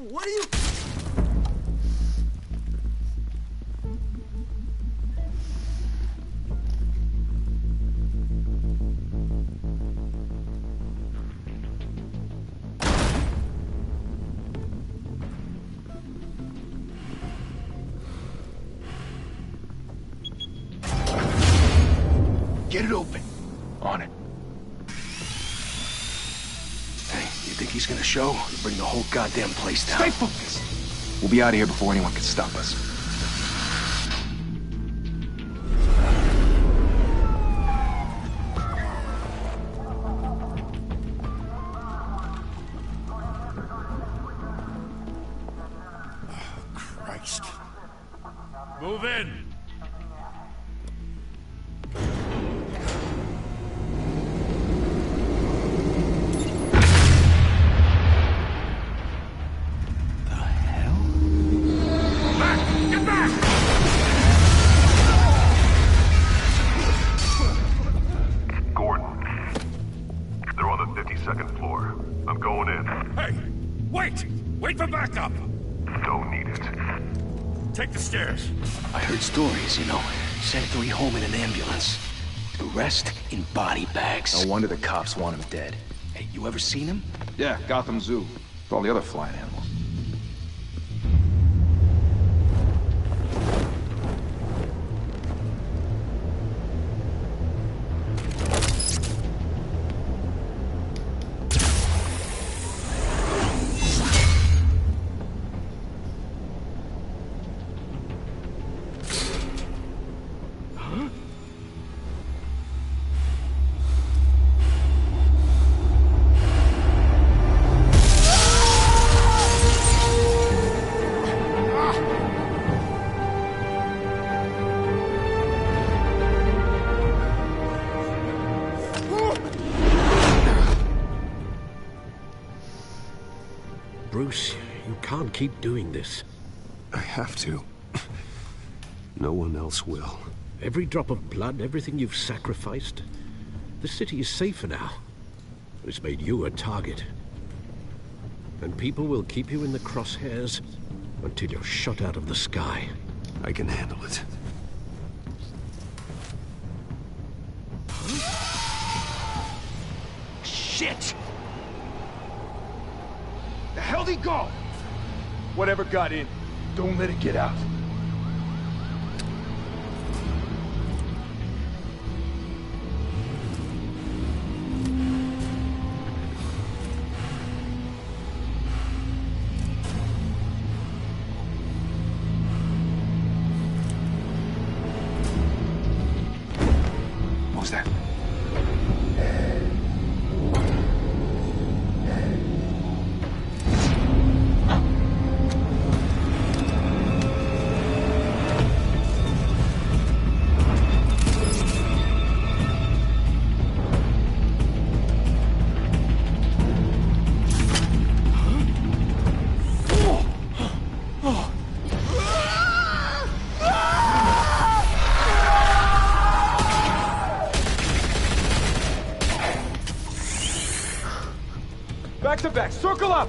What are you... Get it open. On it. Hey, you think he's gonna show? Bring the whole goddamn place down. Stay focused. We'll be out of here before anyone can stop us. Christ. Move in. Wait for backup! Don't need it. Take the stairs. I heard stories, you know. Sent 3 home in an ambulance. The rest in body bags. No wonder the cops want him dead. Hey, you ever seen him? Yeah, Gotham Zoo. With all the other flying animals. Bruce, you can't keep doing this. I have to. No one else will. Every drop of blood, everything you've sacrificed. The city is safer now. It's made you a target. And people will keep you in the crosshairs until you're shot out of the sky. I can handle it. Shit! The hell'd he go? Whatever got in, don't let it get out. What was that? Back to back, circle up!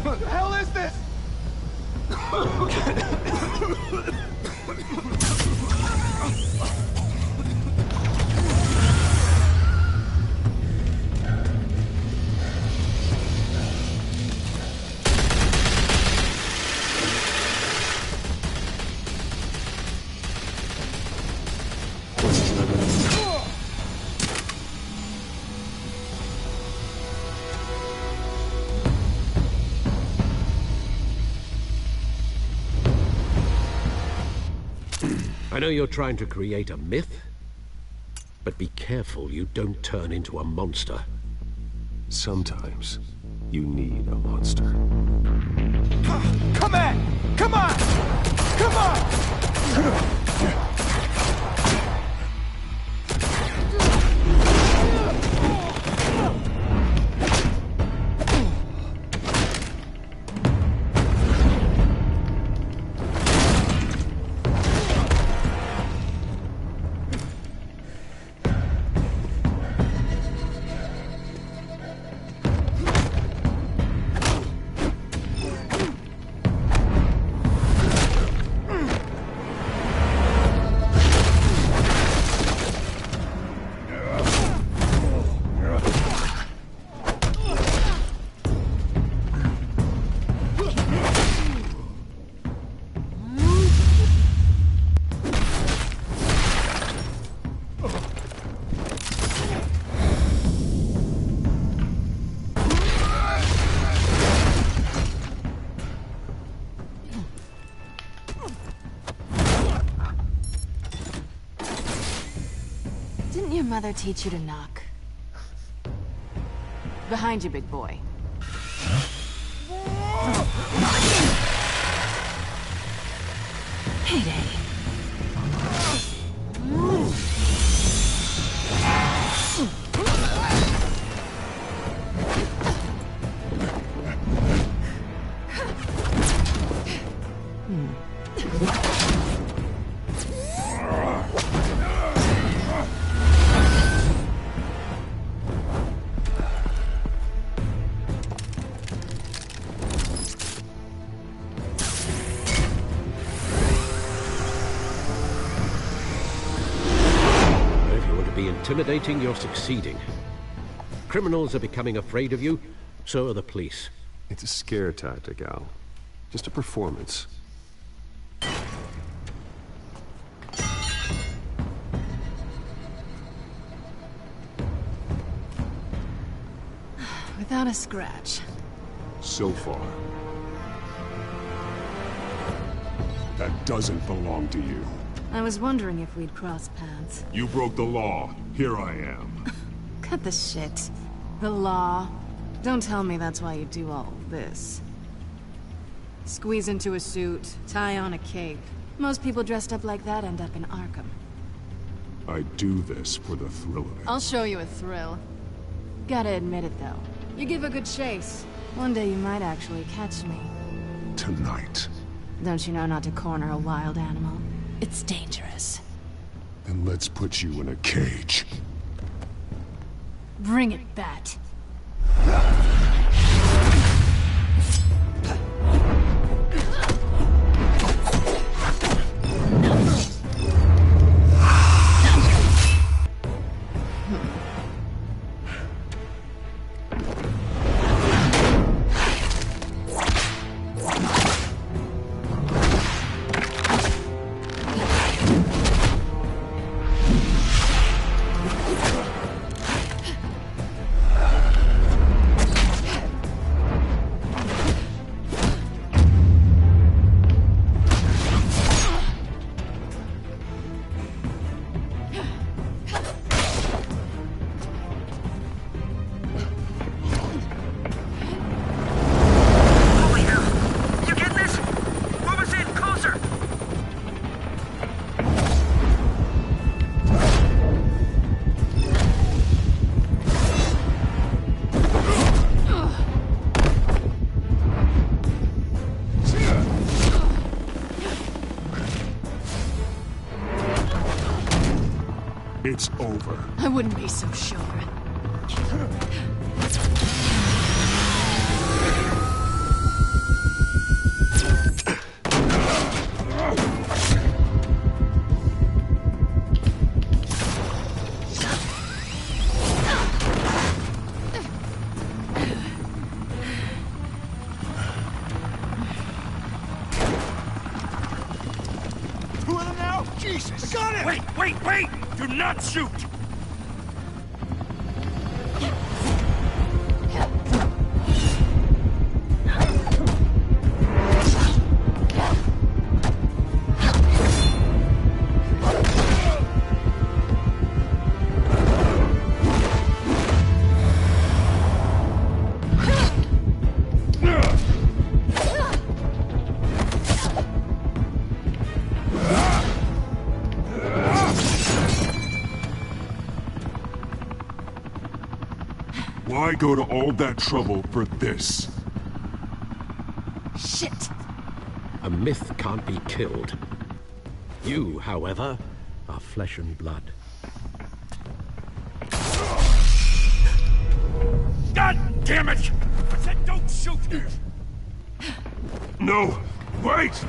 What the hell is this? I know you're trying to create a myth, but be careful you don't turn into a monster. Sometimes you need a monster. Come on! Come on! Come on! mother teach you to knock? Behind you, big boy. Heyday. Intimidating, you're succeeding. Criminals are becoming afraid of you, so are the police. It's a scare tactic, Al. Just a performance. Without a scratch. So far. That doesn't belong to you. I was wondering if we'd cross paths. You broke the law. Here I am. Cut the shit. The law. Don't tell me that's why you do all this. Squeeze into a suit, tie on a cape. Most people dressed up like that end up in Arkham. I do this for the thrill of it. I'll show you a thrill. Gotta admit it, though. You give a good chase. One day you might actually catch me. Tonight. Don't you know not to corner a wild animal? It's dangerous. Then let's put you in a cage. Bring it, Bat. It's over. I wouldn't be so sure. Jesus! Got him! Wait! Do not shoot! Why go to all that trouble for this? Shit! A myth can't be killed. You, however, are flesh and blood. God damn it! I said don't shoot! No! Wait!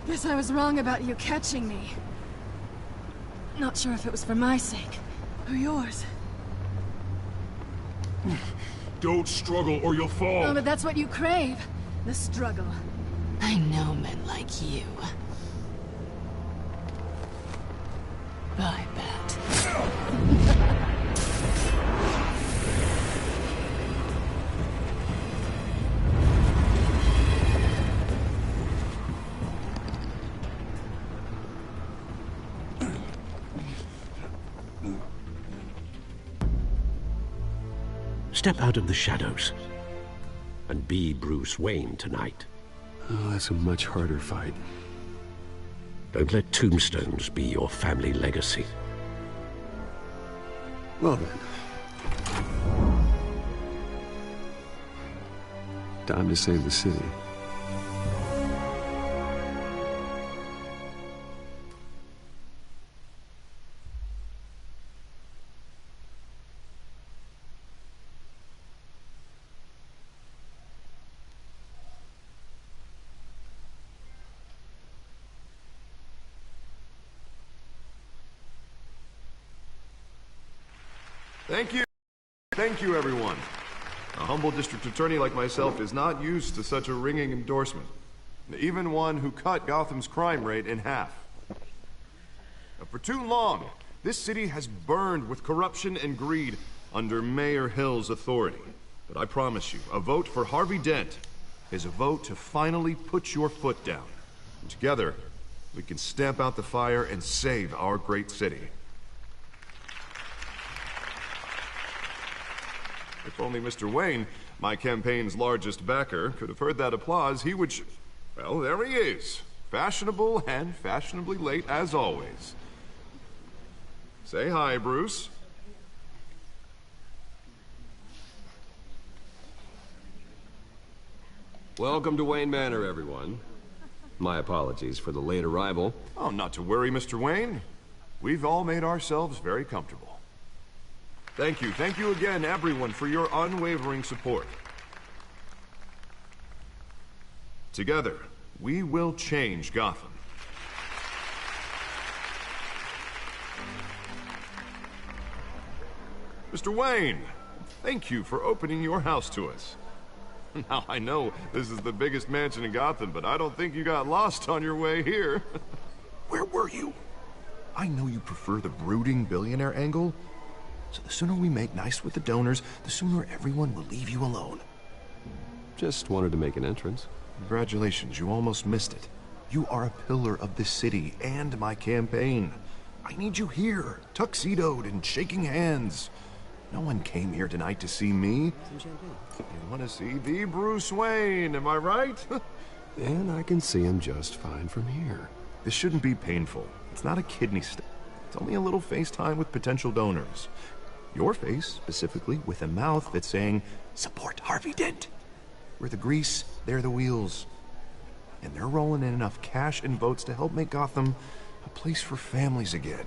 Guess I was wrong about you catching me. Not sure if it was for my sake, or yours. Don't struggle or you'll fall. Oh, but that's what you crave. The struggle. I know men like you. I bet. Step out of the shadows and be Bruce Wayne tonight. Oh, that's a much harder fight. Don't let tombstones be your family legacy. Well then. Time to save the city. Thank you, everyone. A humble district attorney like myself is not used to such a ringing endorsement. Even one who cut Gotham's crime rate in half. Now, for too long, this city has burned with corruption and greed under Mayor Hill's authority. But I promise you, a vote for Harvey Dent is a vote to finally put your foot down. And together, we can stamp out the fire and save our great city. If only Mr. Wayne, my campaign's largest backer, could have heard that applause, he would well, there he is. Fashionable and fashionably late as always. Say hi, Bruce. Welcome to Wayne Manor, everyone. My apologies for the late arrival. Oh, not to worry, Mr. Wayne. We've all made ourselves very comfortable. Thank you again, everyone, for your unwavering support. Together, we will change Gotham. Mr. Wayne, thank you for opening your house to us. Now, I know this is the biggest mansion in Gotham, but I don't think you got lost on your way here. Where were you? I know you prefer the brooding billionaire angle, so the sooner we make nice with the donors, the sooner everyone will leave you alone. Just wanted to make an entrance. Congratulations, you almost missed it. You are a pillar of this city and my campaign. I need you here, tuxedoed and shaking hands. No one came here tonight to see me. They want to see the Bruce Wayne, am I right? And I can see him just fine from here. This shouldn't be painful. It's not a kidney stone. It's only a little FaceTime with potential donors. Your face, specifically, with a mouth that's saying, support Harvey Dent. We're the grease, they're the wheels. And they're rolling in enough cash and votes to help make Gotham a place for families again.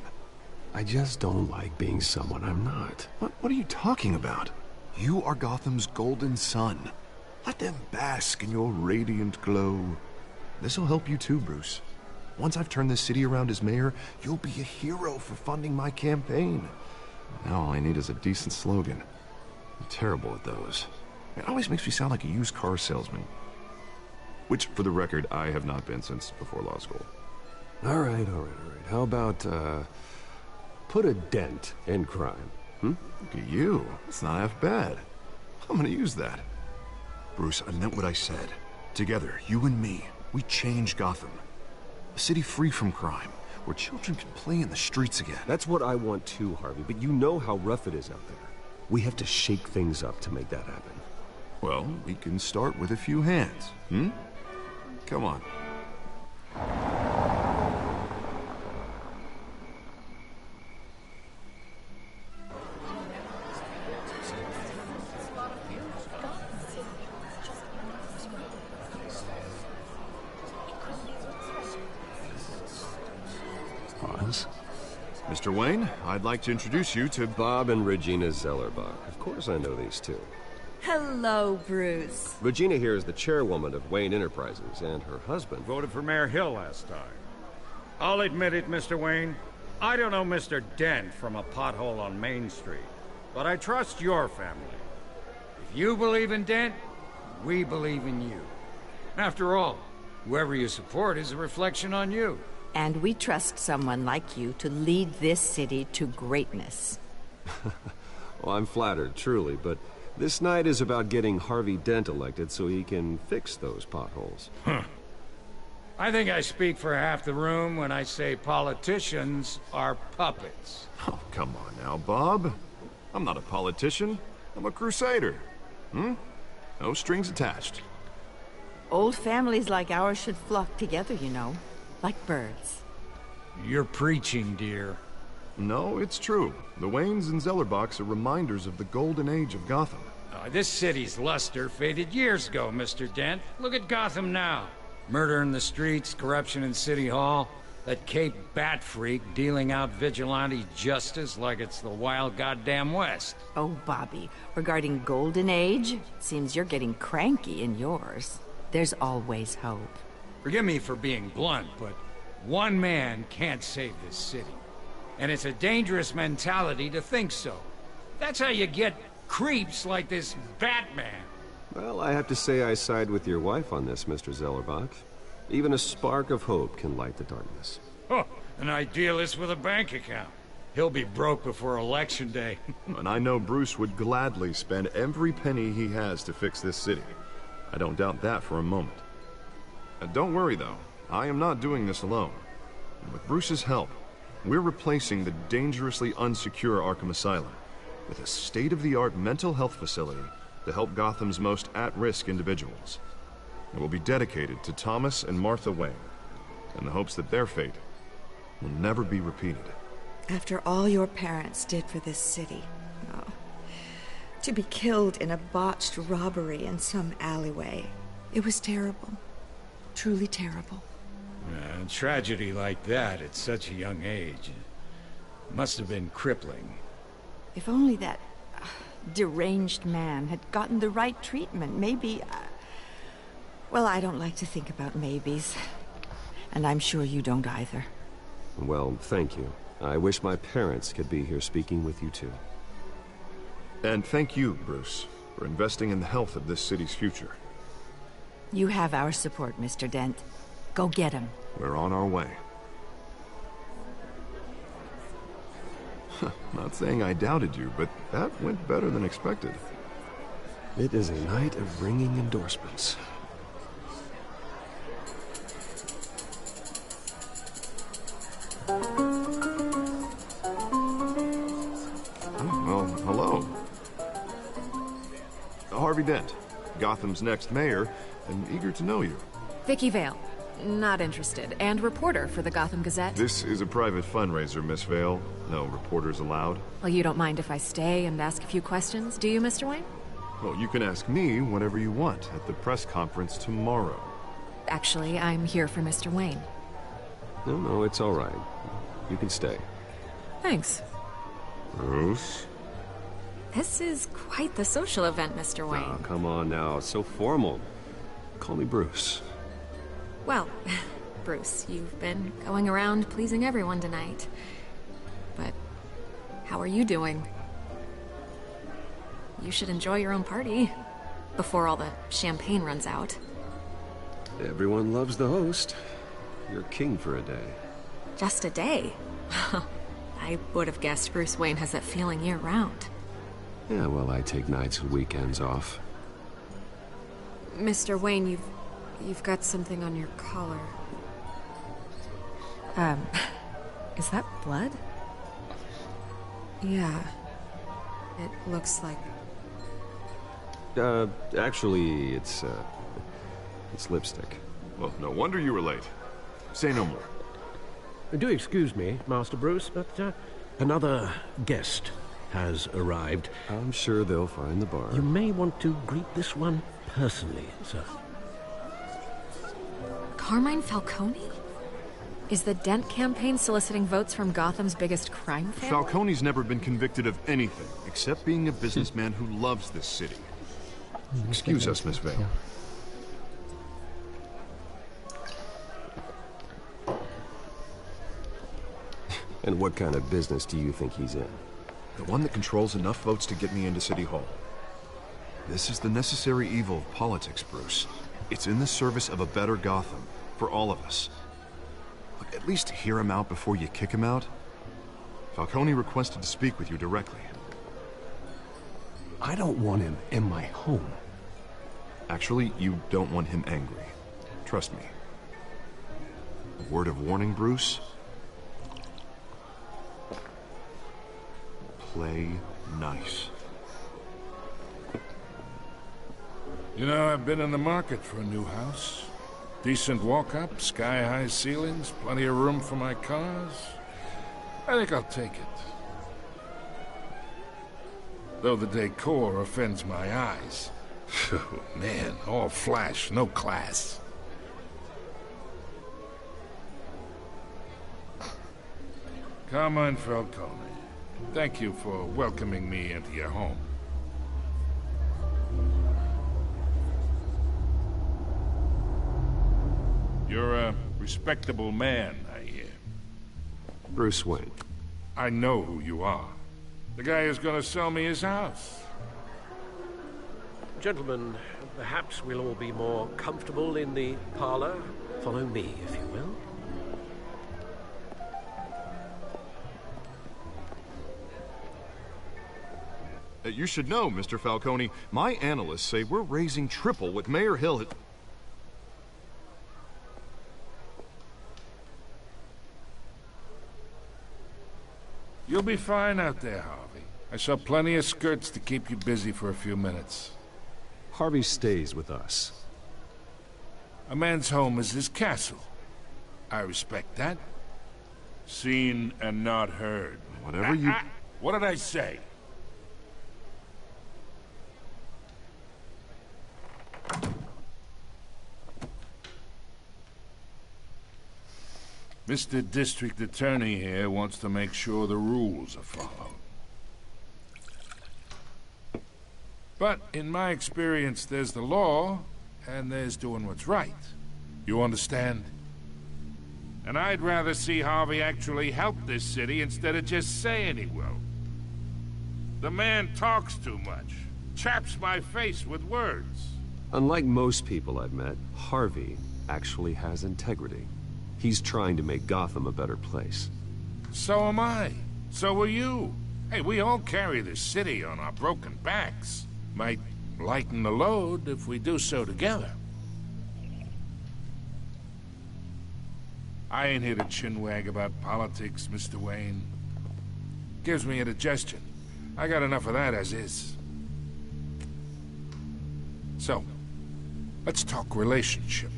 I just don't like being someone I'm not. What are you talking about? You are Gotham's golden sun. Let them bask in your radiant glow. This'll help you too, Bruce. Once I've turned this city around as mayor, you'll be a hero for funding my campaign. Now all I need is a decent slogan. I'm terrible at those. It always makes me sound like a used car salesman. Which, for the record, I have not been since before law school. All right. How about, put a dent in crime, Look at you. It's not half bad. I'm gonna use that. Bruce, I meant what I said. Together, you and me, we change Gotham. A city free from crime, where children can play in the streets again. That's what I want too, Harvey, but you know how rough it is out there. We have to shake things up to make that happen. Well, we can start with a few hands, Come on. Pause. Mr. Wayne, I'd like to introduce you to Bob and Regina Zellerbach. Of course I know these two. Hello, Bruce. Regina here is the chairwoman of Wayne Enterprises, and her husband... Voted for Mayor Hill last time. I'll admit it, Mr. Wayne. I don't know Mr. Dent from a pothole on Main Street, but I trust your family. If you believe in Dent, we believe in you. After all, whoever you support is a reflection on you. And we trust someone like you to lead this city to greatness. Well, I'm flattered, truly, but this night is about getting Harvey Dent elected so he can fix those potholes. Huh. I think I speak for half the room when I say politicians are puppets. Oh, come on now, Bob. I'm not a politician. I'm a crusader. No strings attached. Old families like ours should flock together, you know. Like birds. You're preaching, dear. No, it's true. The Waynes and Zellerbachs are reminders of the golden age of Gotham. This city's luster faded years ago, Mr. Dent. Look at Gotham now. Murder in the streets, corruption in City Hall, that Cape Bat freak dealing out vigilante justice like it's the wild goddamn West. Oh, Bobby, regarding Golden Age, it seems you're getting cranky in yours. There's always hope. Forgive me for being blunt, but one man can't save this city. And it's a dangerous mentality to think so. That's how you get creeps like this Batman. Well, I have to say I side with your wife on this, Mr. Zellerbach. Even a spark of hope can light the darkness. Oh, an idealist with a bank account. He'll be broke before Election Day. And I know Bruce would gladly spend every penny he has to fix this city. I don't doubt that for a moment. Don't worry, though. I am not doing this alone. And with Bruce's help, we're replacing the dangerously unsecure Arkham Asylum with a state-of-the-art mental health facility to help Gotham's most at-risk individuals. It will be dedicated to Thomas and Martha Wayne, in the hopes that their fate will never be repeated. After all your parents did for this city, to be killed in a botched robbery in some alleyway, it was terrible. Truly terrible. A tragedy like that at such a young age must have been crippling. If only that deranged man had gotten the right treatment, maybe... Well, I don't like to think about maybes. And I'm sure you don't either. Well, thank you. I wish my parents could be here speaking with you too. And thank you, Bruce, for investing in the health of this city's future. You have our support, Mr. Dent. Go get him. We're on our way. Not saying I doubted you, but that went better than expected. It is a night of ringing endorsements. Well, hello. Harvey Dent, Gotham's next mayor, and eager to know you. Vicky Vale. Not interested. And reporter for the Gotham Gazette. This is a private fundraiser, Miss Vale. No reporters allowed. Well, you don't mind if I stay and ask a few questions, do you, Mr. Wayne? Well, you can ask me whatever you want at the press conference tomorrow. Actually, I'm here for Mr. Wayne. No, it's all right. You can stay. Thanks. Bruce? This is quite the social event, Mr. Wayne. Oh, come on now. It's so formal. Call me Bruce. Well, Bruce, you've been going around pleasing everyone tonight. But how are you doing? You should enjoy your own party before all the champagne runs out. Everyone loves the host. You're king for a day. Just a day? I would have guessed Bruce Wayne has that feeling year-round. Yeah, well, I take nights and weekends off. Mr. Wayne, you've got something on your collar. Is that blood? Yeah. It looks like... Actually, it's lipstick. Well, no wonder you were late. Say no more. Do excuse me, Master Bruce, but another guest has arrived. I'm sure they'll find the bar. You may want to greet this one personally, sir. Carmine Falcone? Is the Dent campaign soliciting votes from Gotham's biggest crime family? Falcone's never been convicted of anything, except being a businessman who loves this city. Excuse us, Miss Vale. And what kind of business do you think he's in? The one that controls enough votes to get me into City Hall. This is the necessary evil of politics, Bruce. It's in the service of a better Gotham, for all of us. Look, at least hear him out before you kick him out. Falcone requested to speak with you directly. I don't want him in my home. Actually, you don't want him angry. Trust me. A word of warning, Bruce. Play nice. You know, I've been in the market for a new house. Decent walk-up, sky-high ceilings, plenty of room for my cars. I think I'll take it. Though the decor offends my eyes. Oh, man, all flash, no class. Carmine Falcone, thank you for welcoming me into your home. You're a respectable man, I hear. Bruce Wayne. I know who you are. The guy who's gonna sell me his house. Gentlemen, perhaps we'll all be more comfortable in the parlor. Follow me, if you will. You should know, Mr. Falcone, my analysts say we're raising triple what Mayor Hill had... You'll be fine out there, Harvey. I saw plenty of skirts to keep you busy for a few minutes. Harvey stays with us. A man's home is his castle. I respect that. Seen and not heard. Whatever you... What did I say? Mr. District Attorney here wants to make sure the rules are followed. But in my experience, there's the law, and there's doing what's right. You understand? And I'd rather see Harvey actually help this city instead of just saying he will. The man talks too much, chaps my face with words. Unlike most people I've met, Harvey actually has integrity. He's trying to make Gotham a better place. So am I. So are you. Hey, we all carry this city on our broken backs. Might lighten the load if we do so together. I ain't here to chinwag about politics, Mr. Wayne. Gives me indigestion. I got enough of that as is. So, let's talk relationship.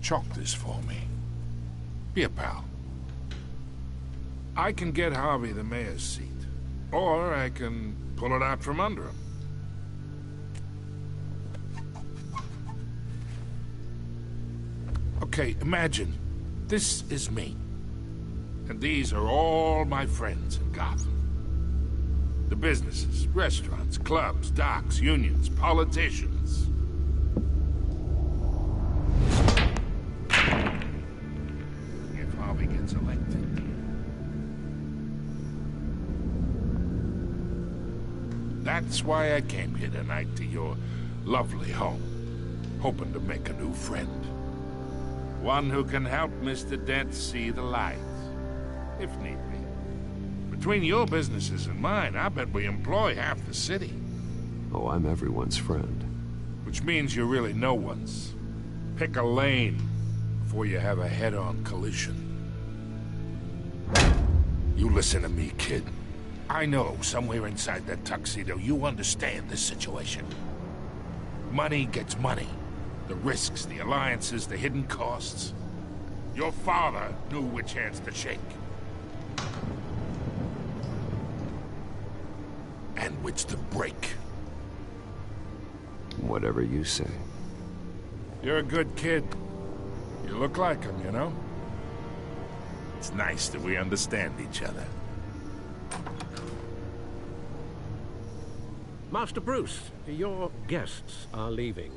Chalk this for me. Be a pal. I can get Harvey the mayor's seat, or I can pull it out from under him. Okay, imagine this is me, and these are all my friends in Gotham. The businesses, restaurants, clubs, docks, unions, politicians. Gets elected. That's why I came here tonight to your lovely home, hoping to make a new friend. One who can help Mr. Dent see the light, if need be. Between your businesses and mine, I bet we employ half the city. Oh, I'm everyone's friend. Which means you're really no one's. Pick a lane before you have a head-on collision. You listen to me, kid. I know somewhere inside that tuxedo you understand this situation. Money gets money. The risks, the alliances, the hidden costs. Your father knew which hands to shake. And which to break. Whatever you say. You're a good kid. You look like him, you know? It's nice that we understand each other. Master Bruce, your guests are leaving.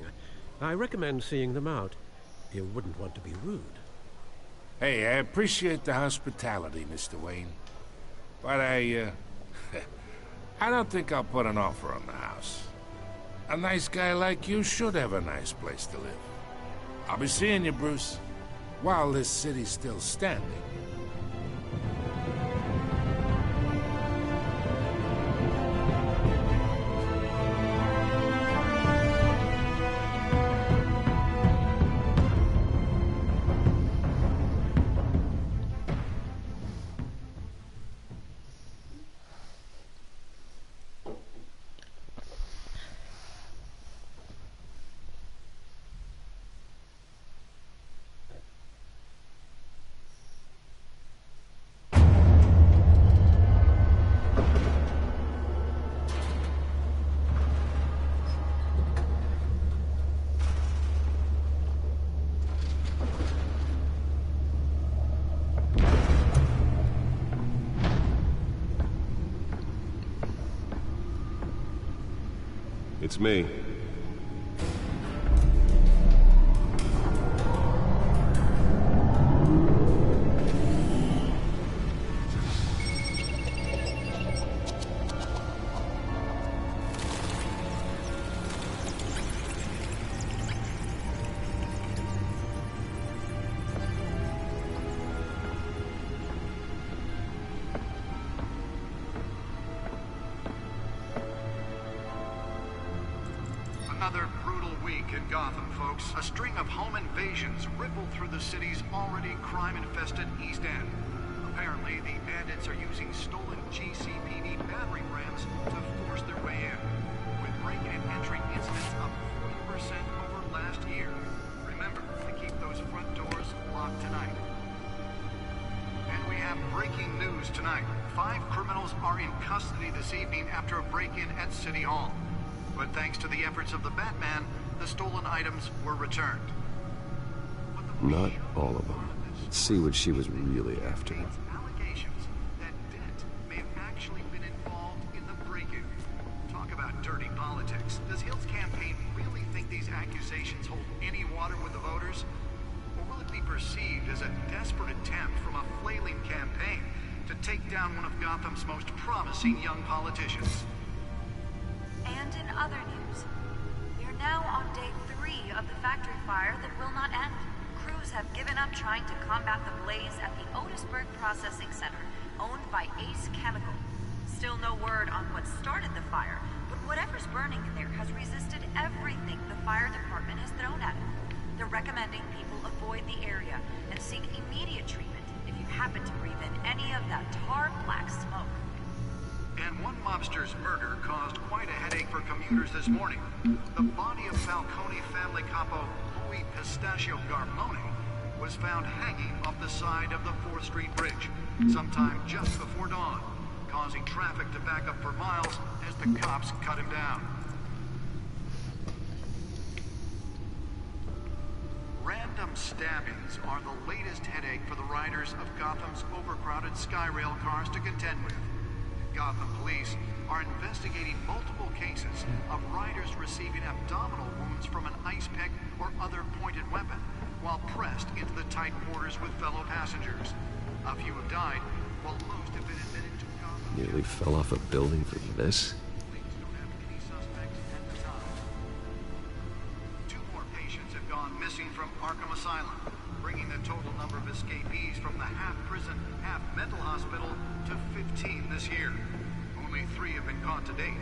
I recommend seeing them out. You wouldn't want to be rude. Hey, I appreciate the hospitality, Mr. Wayne. But I don't think I'll put an offer on the house. A nice guy like you should have a nice place to live. I'll be seeing you, Bruce, while this city's still standing. It's me. Another brutal week in Gotham, folks. A string of home invasions rippled through the city's already crime-infested East End. Apparently, the bandits are using stolen GCPD battering rams to force their way in, with break-in and entry incidents up 40% over last year. Remember to keep those front doors locked tonight. And we have breaking news tonight. 5 criminals are in custody this evening after a break-in at City Hall. But thanks to the efforts of the Batman, the stolen items were returned. Not all of them. Let's see what she was really after. Allegations that Dent may have actually been involved in the break-in. Talk about dirty politics. Does Hill's campaign really think these accusations hold any water with the voters? Or will it be perceived as a desperate attempt from a flailing campaign to take down one of Gotham's most promising young politicians? And in other news, we are now on day 3 of the factory fire that will not end. Crews have given up trying to combat the blaze at the Otisburg Processing Center, owned by Ace Chemical. Still no word on what started the fire, but whatever's burning in there has resisted everything the fire department has thrown at it. They're recommending people avoid the area and seek immediate treatment if you happen to breathe in any of that tar black smoke. And one mobster's murder caused quite a headache for commuters this morning. The body of Falcone family capo Louis Pistachio Garmone was found hanging off the side of the 4th Street Bridge sometime just before dawn, causing traffic to back up for miles as the cops cut him down. Random stabbings are the latest headache for the riders of Gotham's overcrowded Skyrail cars to contend with. Gotham police are investigating multiple cases of riders receiving abdominal wounds from an ice pick or other pointed weapon while pressed into the tight quarters with fellow passengers. A few have died, while most have been admitted to Gotham. Nearly fell off a building for this. Police don't have any suspects at the time. 2 more patients have gone missing from Arkham Asylum, bringing the total number of escapees from the half-prison, half-mental hospital to 15 this year. Only 3 have been caught to date,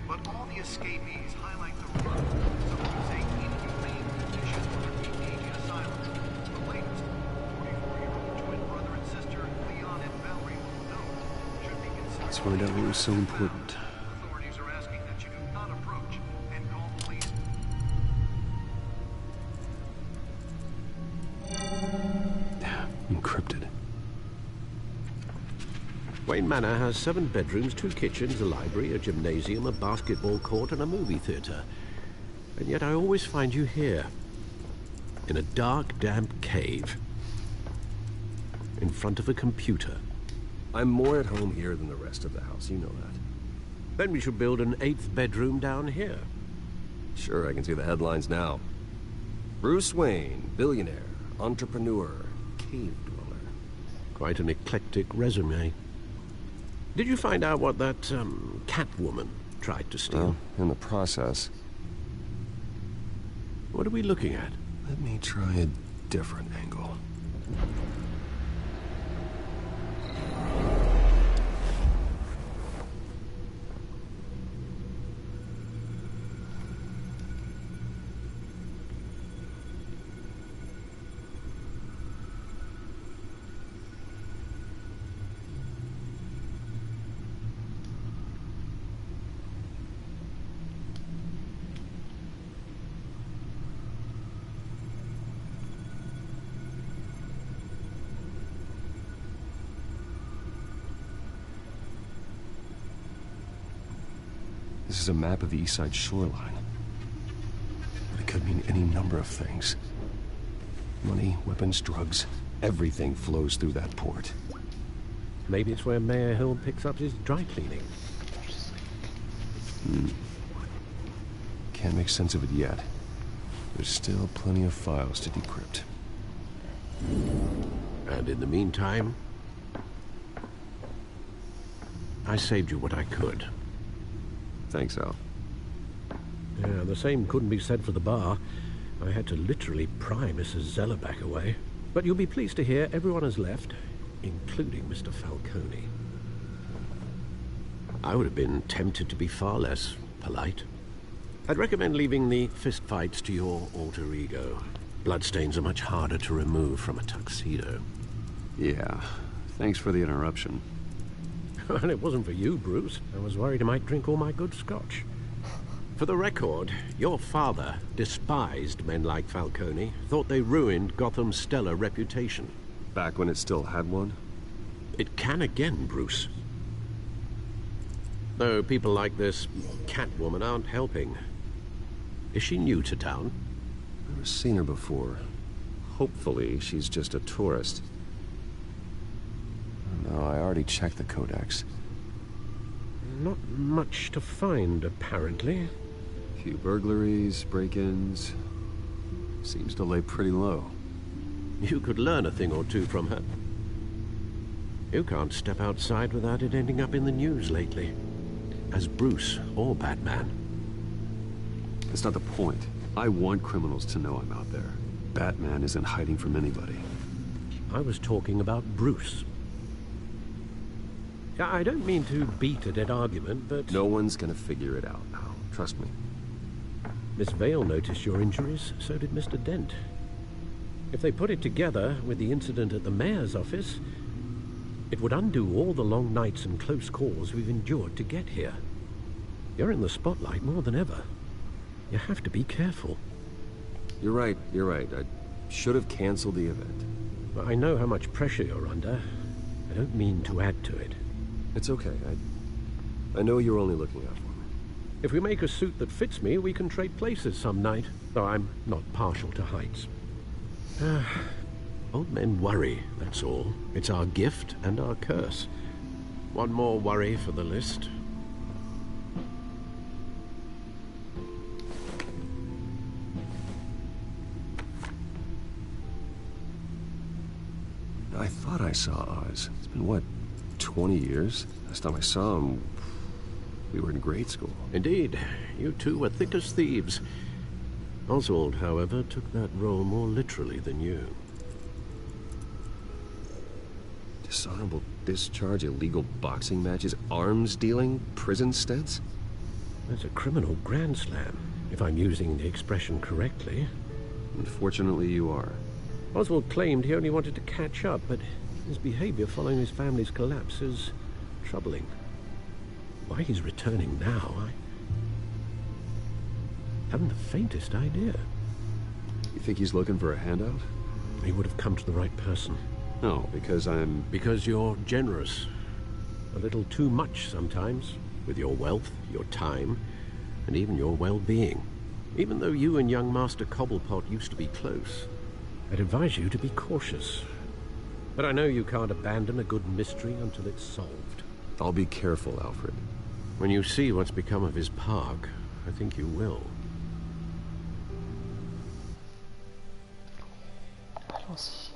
but all the escapees highlight the run some would say inhumane conditions for the aging asylum. The latest, 44-year-old twin brother and sister Leon and Valerie Muldoon should be considered. Let's find out what was so important. Authorities are asking that you do not approach and call police. Encrypted. Wayne Manor has 7 bedrooms, 2 kitchens, a library, a gymnasium, a basketball court, and a movie theater. And yet I always find you here, in a dark, damp cave, in front of a computer. I'm more at home here than the rest of the house, you know that. Then we should build an 8th bedroom down here. Sure, I can see the headlines now. Bruce Wayne, billionaire, entrepreneur, cave dweller. Quite an eclectic resume. Did you find out what that, Catwoman tried to steal? Well, in the process. What are we looking at? Let me try a different angle. This is a map of the east side shoreline. But it could mean any number of things. Money, weapons, drugs, everything flows through that port. Maybe it's where Mayor Hill picks up his dry cleaning. Can't make sense of it yet. There's still plenty of files to decrypt. And in the meantime, I saved you what I could. Thanks, Al. Yeah, the same couldn't be said for the bar. I had to literally pry Mrs. Zellerback away. But you'll be pleased to hear everyone has left, including Mr. Falcone. I would have been tempted to be far less polite. I'd recommend leaving the fistfights to your alter ego. Bloodstains are much harder to remove from a tuxedo. Yeah, thanks for the interruption. Well, it wasn't for you, Bruce. I was worried I might drink all my good scotch. For the record, your father despised men like Falcone, thought they ruined Gotham's stellar reputation. Back when it still had one? It can again, Bruce. Though people like this Catwoman aren't helping. Is she new to town? Never seen her before. Hopefully, she's just a tourist. No, I already checked the codex. Not much to find, apparently. A few burglaries, break-ins. Seems to lay pretty low. You could learn a thing or two from her. You can't step outside without it ending up in the news lately. As Bruce or Batman. That's not the point. I want criminals to know I'm out there. Batman isn't hiding from anybody. I was talking about Bruce. I don't mean to beat a dead argument, but... No one's gonna figure it out now. Trust me. Miss Vale noticed your injuries, so did Mr. Dent. If they put it together with the incident at the mayor's office, it would undo all the long nights and close calls we've endured to get here. You're in the spotlight more than ever. You have to be careful. You're right. I should have canceled the event. I know how much pressure you're under. I don't mean to add to it. It's okay. I know you're only looking out for me. If we make a suit that fits me, we can trade places some night, though I'm not partial to heights. Old men worry, that's all. It's our gift and our curse. One more worry for the list. I thought I saw Oz. It's been, what, 20 years? Last time I saw him, we were in grade school. Indeed. You two were thick as thieves. Oswald, however, took that role more literally than you. Dishonorable discharge, illegal boxing matches, arms dealing, prison stints? That's a criminal grand slam, if I'm using the expression correctly. Unfortunately, you are. Oswald claimed he only wanted to catch up, but his behavior following his family's collapse is troubling. Why he's returning now, I haven't the faintest idea. You think he's looking for a handout? He would have come to the right person. No, because I'm... Because you're generous. A little too much sometimes, with your wealth, your time, and even your well-being. Even though you and young Master Cobblepot used to be close, I'd advise you to be cautious. But I know you can't abandon a good mystery until it's solved. I'll be careful, Alfred. When you see what's become of his park, I think you will. Allons-y.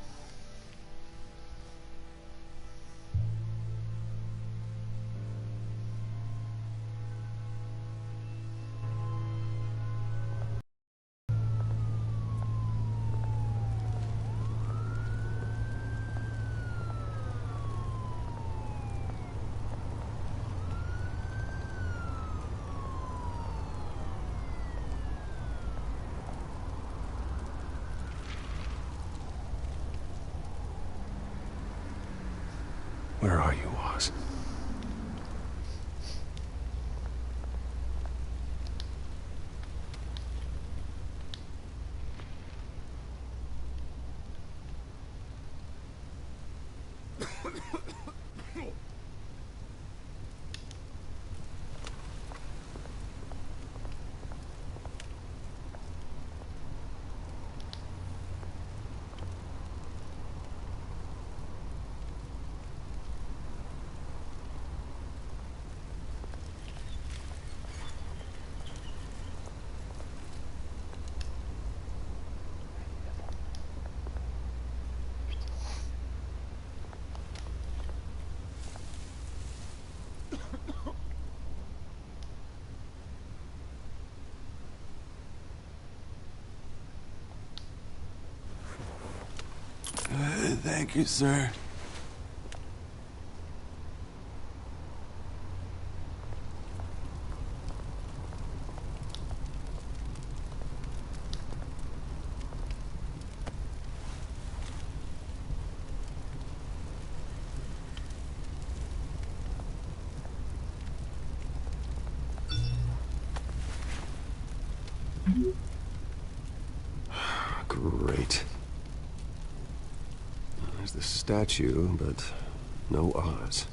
Where are you, Oz? Thank you, sir. Great. There's the statue, but no Oz.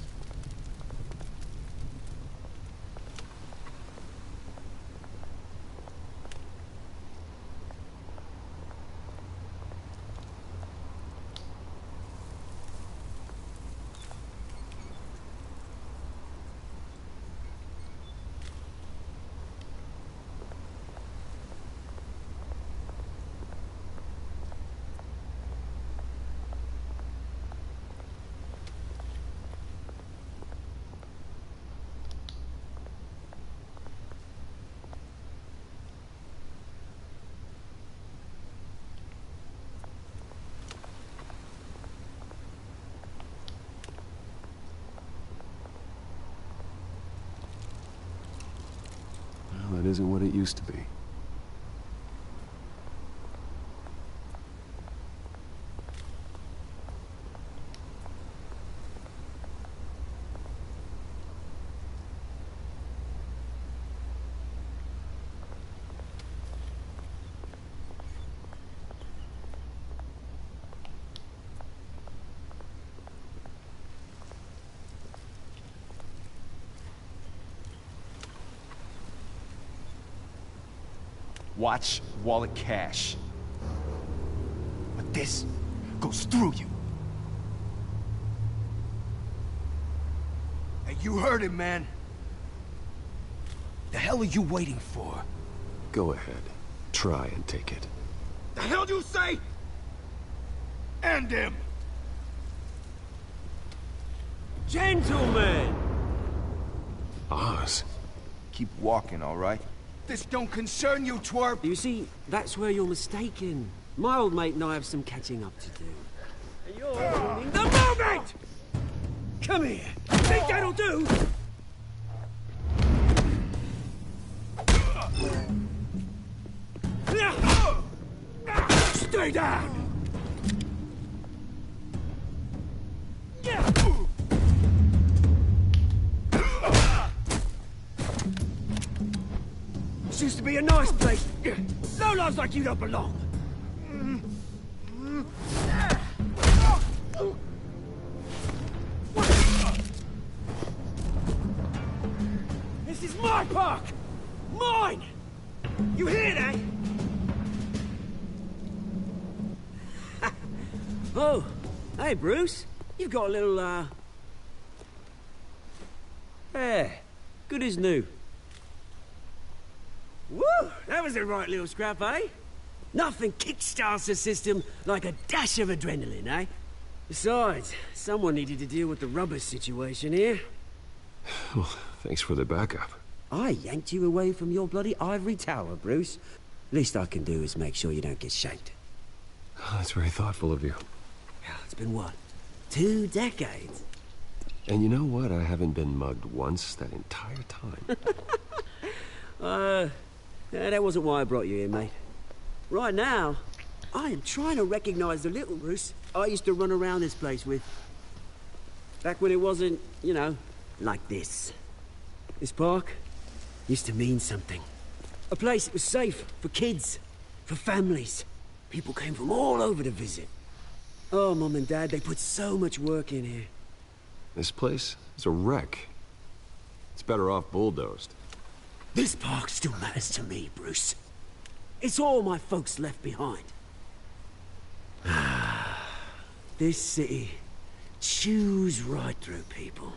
Well, that isn't what it used to be. Watch wallet cash. But this goes through you. Hey, you heard him, man. The hell are you waiting for? Go ahead. Try and take it. The hell do you say? End him! Gentlemen! Oz. Keep walking, all right? This don't concern you, twerp! You see, that's where you're mistaken. My old mate and I have some catching up to do. And you're ruining the moment! Come here! Think that'll do? Stay down! This used to be a nice place. No lives like you don't belong. This is my park! Mine! You hear that? Oh, hey, Bruce. You've got a little, Yeah. Good as new. Woo! That was a right little scrap, eh? Nothing kickstarts the system like a dash of adrenaline, eh? Besides, someone needed to deal with the rubber situation here. Well, thanks for the backup. I yanked you away from your bloody ivory tower, Bruce. Least I can do is make sure you don't get shanked. Oh, that's very thoughtful of you. It's been what? 2 decades? And you know what? I haven't been mugged once that entire time. That wasn't why I brought you here, mate. Right now, I am trying to recognize the little Bruce I used to run around this place with. Back when it wasn't, you know, like this. This park used to mean something. A place that was safe for kids, for families. People came from all over to visit. Oh, Mum and Dad, they put so much work in here. This place is a wreck. It's better off bulldozed. This park still matters to me, Bruce. It's all my folks left behind. This city chews right through people.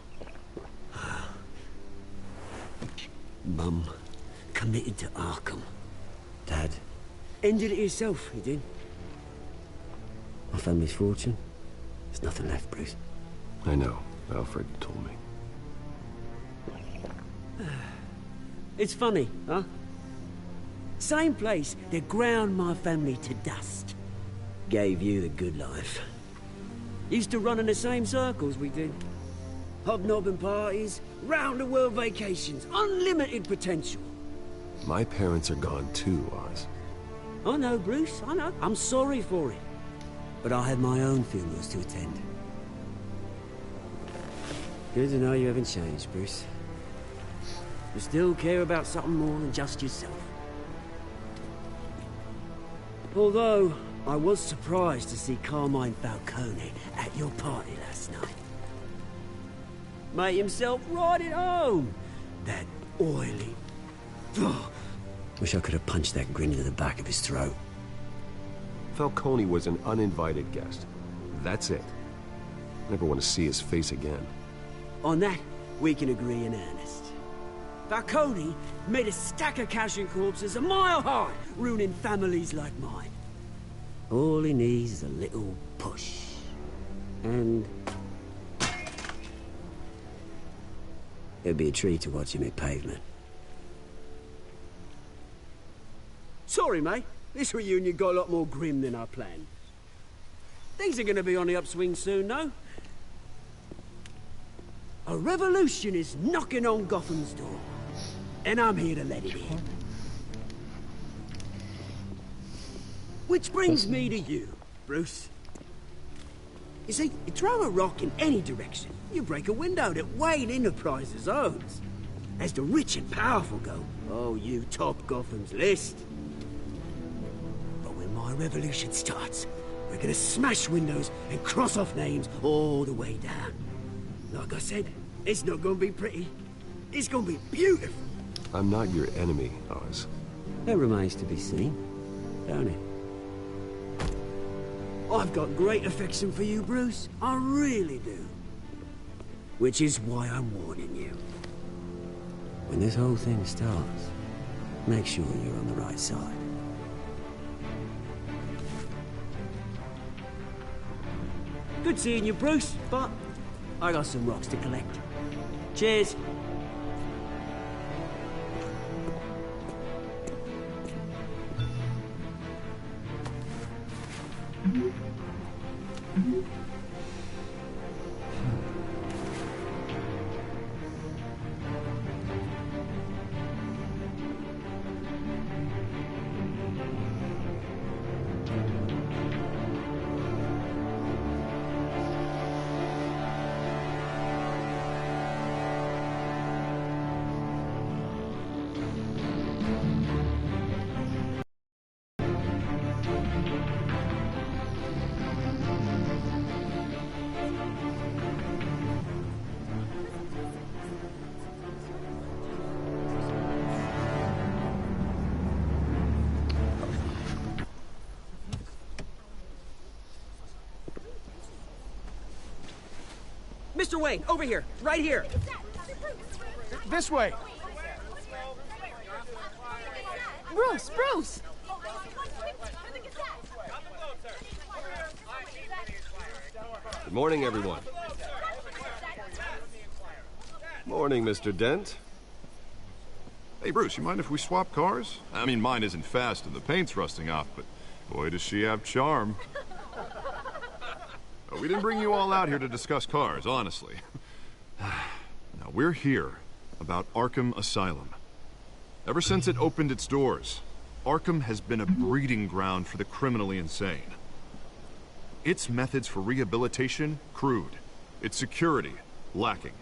Mum committed to Arkham. Dad ended it himself, he did. My family's fortune, there's nothing left, Bruce. I know. Alfred told me. It's funny, huh? Same place that ground my family to dust. Gave you the good life. Used to run in the same circles we did. Hobnobbing parties, round-the-world vacations, unlimited potential. My parents are gone too, Oz. I know, Bruce, I know. I'm sorry for it. But I had my own funerals to attend. Good to know you haven't changed, Bruce. You still care about something more than just yourself. Although, I was surprised to see Carmine Falcone at your party last night. Made himself right at home. That oily... Oh, wish I could have punched that grin into the back of his throat. Falcone was an uninvited guest. That's it. Never want to see his face again. On that, we can agree in earnest. Falcone made a stack of casual corpses a mile high, ruining families like mine. All he needs is a little push. And... it'd be a treat to watch him hit pavement. Sorry, mate. This reunion got a lot more grim than I planned. Things are gonna be on the upswing soon, though. A revolution is knocking on Gotham's door. And I'm here to let it in. Which brings me to you, Bruce. You see, you throw a rock in any direction, you break a window that Wayne Enterprises owns. As the rich and powerful go, oh, you top Gotham's list. But when my revolution starts, we're gonna smash windows and cross off names all the way down. Like I said, it's not gonna be pretty. It's gonna be beautiful. I'm not your enemy, Oz. That remains to be seen, don't it? I've got great affection for you, Bruce. I really do. Which is why I'm warning you. When this whole thing starts, make sure you're on the right side. Good seeing you, Bruce, but I got some rocks to collect. Cheers. Mr. Wayne, over here, right here. This way! Bruce! Bruce! Good morning, everyone. Morning, Mr. Dent. Hey, Bruce, you mind if we swap cars? I mean, mine isn't fast and the paint's rusting off, but boy, does she have charm. We didn't bring you all out here to discuss cars, honestly. Now, we're here about Arkham Asylum. Ever since it opened its doors, Arkham has been a breeding ground for the criminally insane. Its methods for rehabilitation, crude. Its security, lacking.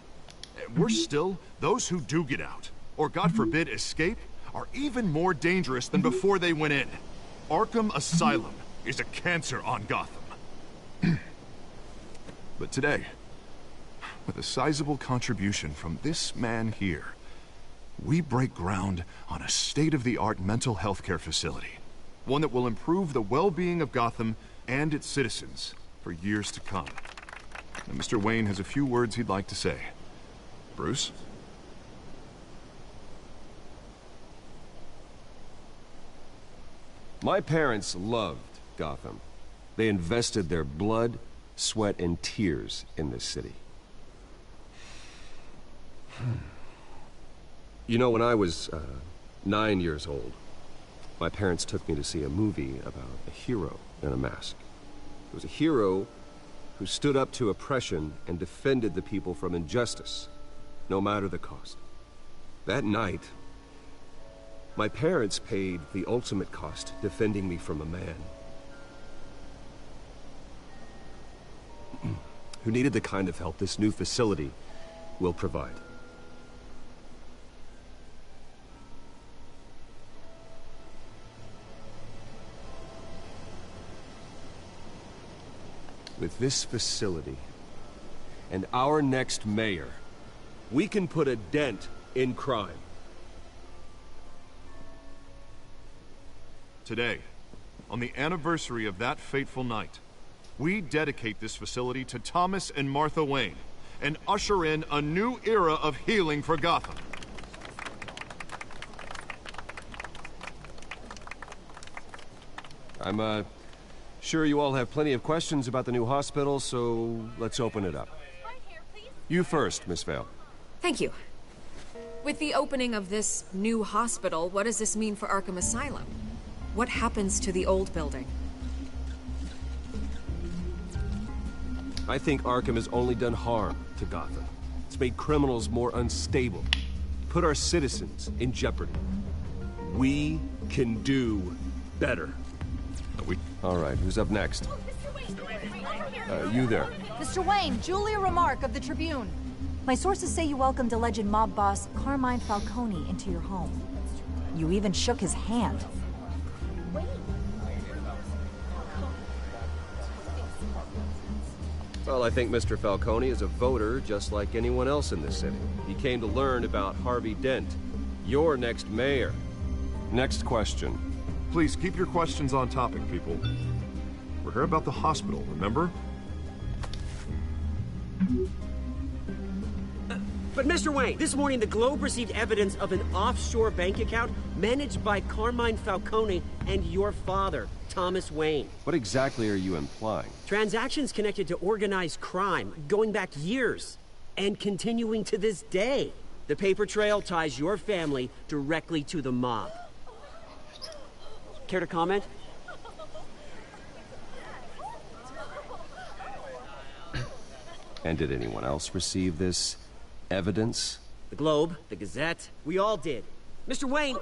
Worse still, those who do get out, or God forbid escape, are even more dangerous than before they went in. Arkham Asylum is a cancer on Gotham. But today, with a sizable contribution from this man here, we break ground on a state-of-the-art mental health care facility. One that will improve the well-being of Gotham and its citizens for years to come. And Mr. Wayne has a few words he'd like to say. Bruce? My parents loved Gotham. They invested their blood, sweat, and tears in this city. You know, when I was 9 years old, my parents took me to see a movie about a hero in a mask. It was a hero who stood up to oppression and defended the people from injustice, no matter the cost. That night, my parents paid the ultimate cost defending me from a man who needed the kind of help this new facility will provide. With this facility and our next mayor, we can put a dent in crime. Today, on the anniversary of that fateful night, we dedicate this facility to Thomas and Martha Wayne and usher in a new era of healing for Gotham. I'm sure you all have plenty of questions about the new hospital, so let's open it up. You first, Miss Vale. Thank you. With the opening of this new hospital, what does this mean for Arkham Asylum? What happens to the old building? I think Arkham has only done harm to Gotham. It's made criminals more unstable, put our citizens in jeopardy. We can do better. All right, who's up next? You there. Mr. Wayne, Julia Remark of the Tribune. My sources say you welcomed alleged mob boss Carmine Falcone into your home. You even shook his hand. Well, I think Mr. Falcone is a voter just like anyone else in this city. He came to learn about Harvey Dent, your next mayor. Next question. Please keep your questions on topic, people. We're here about the hospital, remember? But Mr. Wayne, this morning the Globe received evidence of an offshore bank account managed by Carmine Falcone and your father, Thomas Wayne. What exactly are you implying? Transactions connected to organized crime, going back years, and continuing to this day. The paper trail ties your family directly to the mob. Care to comment? And did anyone else receive this evidence? The Globe, the Gazette, we all did. Mr. Wayne,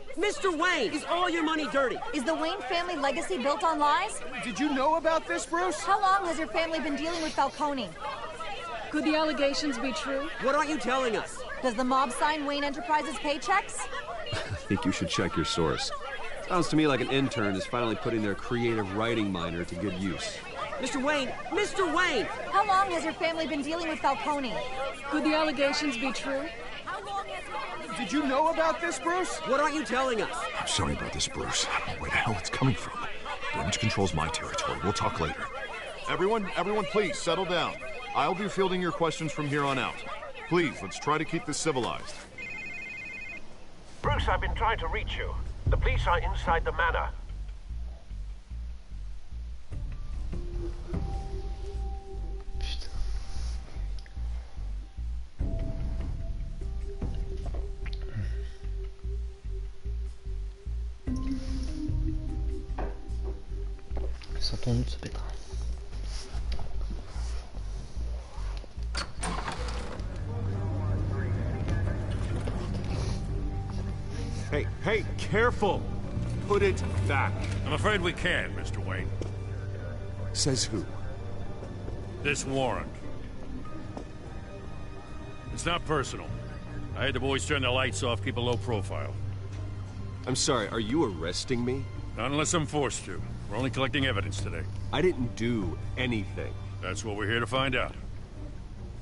is all your money dirty? Is the Wayne family legacy built on lies? Did you know about this, Bruce? How long has your family been dealing with Falcone? Could the allegations be true? What aren't you telling us? Does the mob sign Wayne Enterprises paychecks? I think you should check your source. Sounds to me like an intern is finally putting their creative writing minor to good use. Mr. Wayne! How long has your family been dealing with Falcone? Could the allegations be true? Did you know about this, Bruce? What aren't you telling us? I'm sorry about this, Bruce. Where the hell it's coming from? Damage control's my territory. We'll talk later. Everyone, please, settle down. I'll be fielding your questions from here on out. Please, let's try to keep this civilized. Bruce, I've been trying to reach you. The police are inside the manor. Sortons-nous de ce pétrin. Hey, careful! Put it back. I'm afraid we can't, Mr. Wayne. Says who? This warrant. It's not personal. I had the boys turn the lights off, keep a low profile. I'm sorry, are you arresting me? Not unless I'm forced to. We're only collecting evidence today. I didn't do anything. That's what we're here to find out.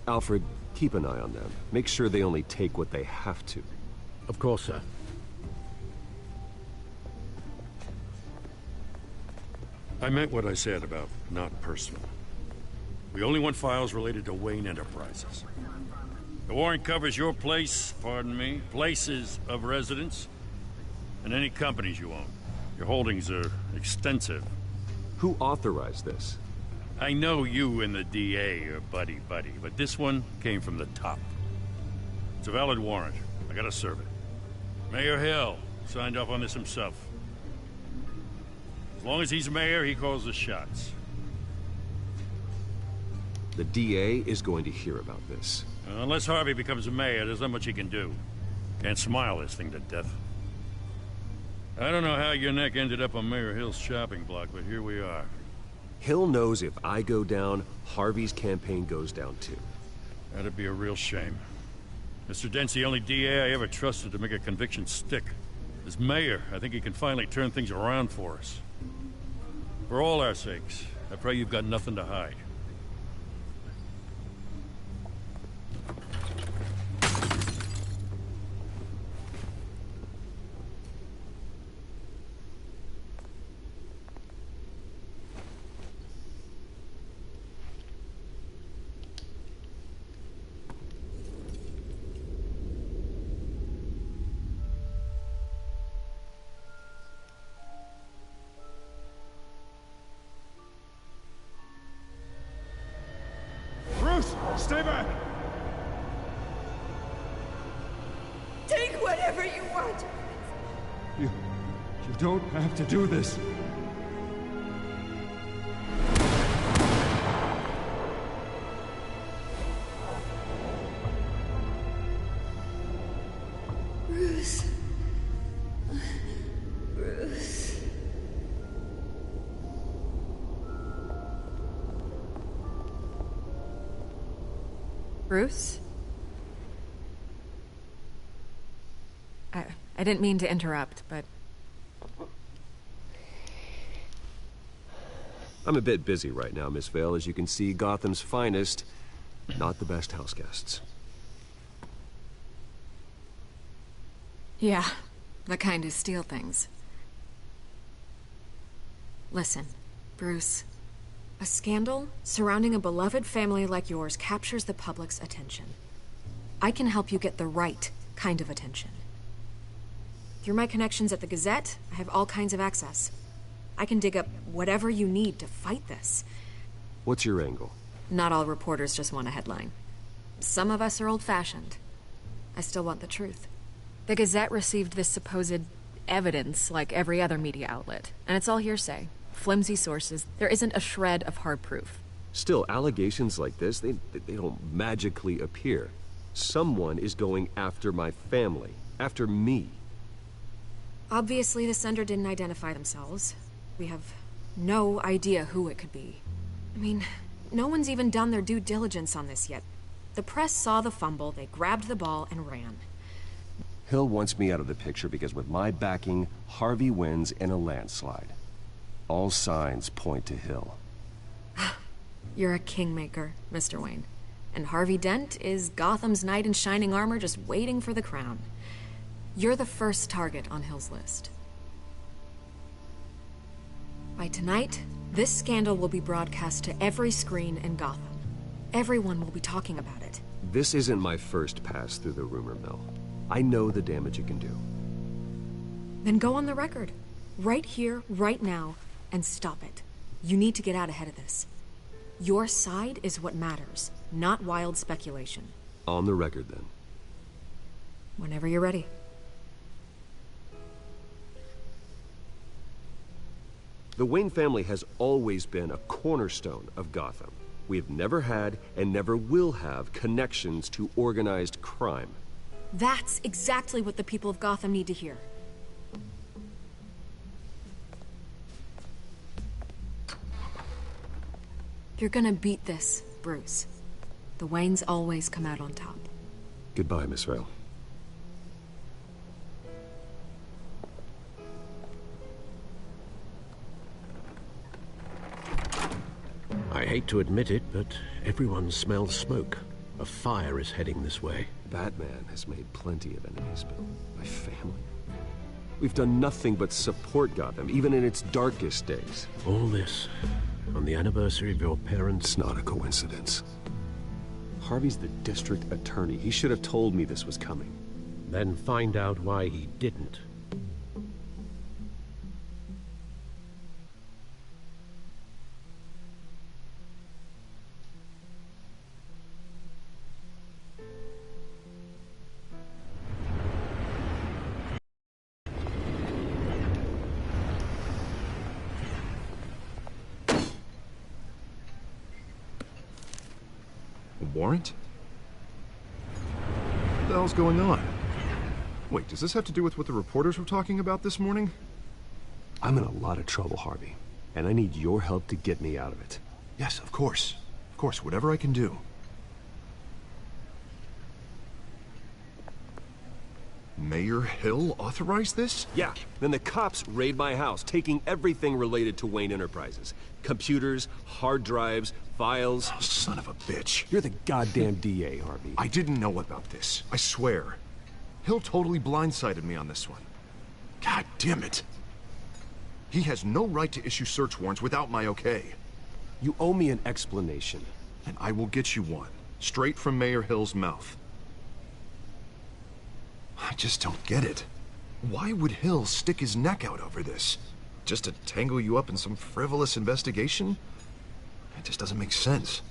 Alfred, keep an eye on them. Make sure they only take what they have to. Of course, sir. I meant what I said about not personal. We only want files related to Wayne Enterprises. The warrant covers your place, pardon me, places of residence, and any companies you own. Your holdings are extensive. Who authorized this? I know you and the DA are buddy-buddy, but this one came from the top. It's a valid warrant. I gotta serve it. Mayor Hill signed off on this himself. As long as he's mayor, he calls the shots. The DA is going to hear about this. Unless Harvey becomes a mayor, there's not much he can do. Can't smile this thing to death. I don't know how your neck ended up on Mayor Hill's shopping block, but here we are. Hill knows if I go down, Harvey's campaign goes down too. That'd be a real shame. Mr. Dent's the only DA I ever trusted to make a conviction stick. As mayor, I think he can finally turn things around for us. For all our sakes, I pray you've got nothing to hide. Stay back! Take whatever you want! You don't have to do this. Bruce. Bruce. Bruce? I didn't mean to interrupt, but... I'm a bit busy right now, Miss Vale. As you can see, Gotham's finest, not the best house guests. Yeah, the kind who steal things. Listen, Bruce. A scandal surrounding a beloved family like yours captures the public's attention. I can help you get the right kind of attention. Through my connections at the Gazette, I have all kinds of access. I can dig up whatever you need to fight this. What's your angle? Not all reporters just want a headline. Some of us are old-fashioned. I still want the truth. The Gazette received this supposed evidence like every other media outlet, and it's all hearsay. Flimsy sources. There isn't a shred of hard proof. Still, allegations like this, they don't magically appear. Someone is going after my family. After me. Obviously, the sender didn't identify themselves. We have no idea who it could be. I mean, no one's even done their due diligence on this yet. The press saw the fumble, they grabbed the ball and ran. Hill wants me out of the picture because with my backing, Harvey wins in a landslide. All signs point to Hill. You're a kingmaker, Mr. Wayne. And Harvey Dent is Gotham's knight in shining armor just waiting for the crown. You're the first target on Hill's list. By tonight, this scandal will be broadcast to every screen in Gotham. Everyone will be talking about it. This isn't my first pass through the rumor mill. I know the damage it can do. Then go on the record. Right here, right now, and stop it. You need to get out ahead of this. Your side is what matters, not wild speculation. On the record, then. Whenever you're ready. The Wayne family has always been a cornerstone of Gotham. We have never had and never will have connections to organized crime. That's exactly what the people of Gotham need to hear. You're gonna beat this, Bruce. The Waynes always come out on top. Goodbye, Miss Rail. I hate to admit it, but everyone smells smoke. A fire is heading this way. Batman has made plenty of enemies, but my family... We've done nothing but support Gotham, even in its darkest days. All this on the anniversary of your parents'... It's not a coincidence. Harvey's the district attorney. He should have told me this was coming. Then find out why he didn't. Warrant? What the hell's going on? Wait, does this have to do with what the reporters were talking about this morning? I'm in a lot of trouble, Harvey, and I need your help to get me out of it. Yes, of course. Of course, whatever I can do. Mayor Hill authorized this? Yeah, then the cops raid my house, taking everything related to Wayne Enterprises. Computers, hard drives, files. Oh, son of a bitch. You're the goddamn DA, Harvey. I didn't know about this. I swear. Hill totally blindsided me on this one. God damn it. He has no right to issue search warrants without my okay. You owe me an explanation. And I will get you one. Straight from Mayor Hill's mouth. I just don't get it. Why would Hill stick his neck out over this? Just to tangle you up in some frivolous investigation? It just doesn't make sense.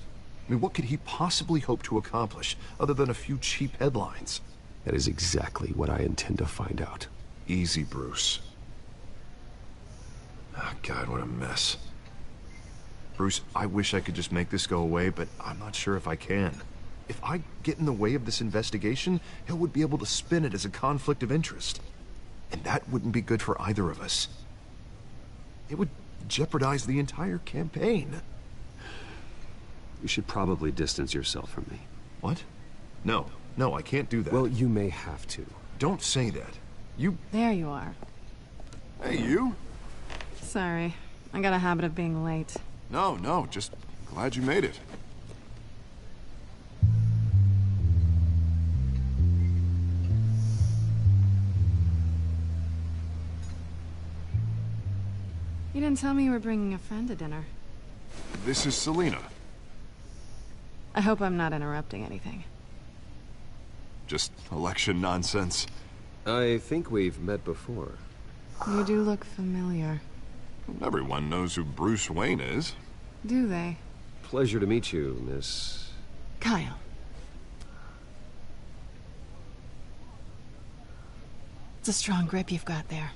I mean, what could he possibly hope to accomplish other than a few cheap headlines? That is exactly what I intend to find out. Easy, Bruce. Oh, God, what a mess. Bruce, I wish I could just make this go away, but I'm not sure if I can. If I get in the way of this investigation, Hill would be able to spin it as a conflict of interest. And that wouldn't be good for either of us. It would jeopardize the entire campaign. You should probably distance yourself from me. What? No, I can't do that. Well, you may have to. Don't say that. You... There you are. Hey, you? Sorry. I got a habit of being late. No, just glad you made it. You didn't tell me you were bringing a friend to dinner. This is Selina. I hope I'm not interrupting anything. Just election nonsense. I think we've met before. You do look familiar. Everyone knows who Bruce Wayne is. Do they? Pleasure to meet you, Miss... Kyle. It's a strong grip you've got there.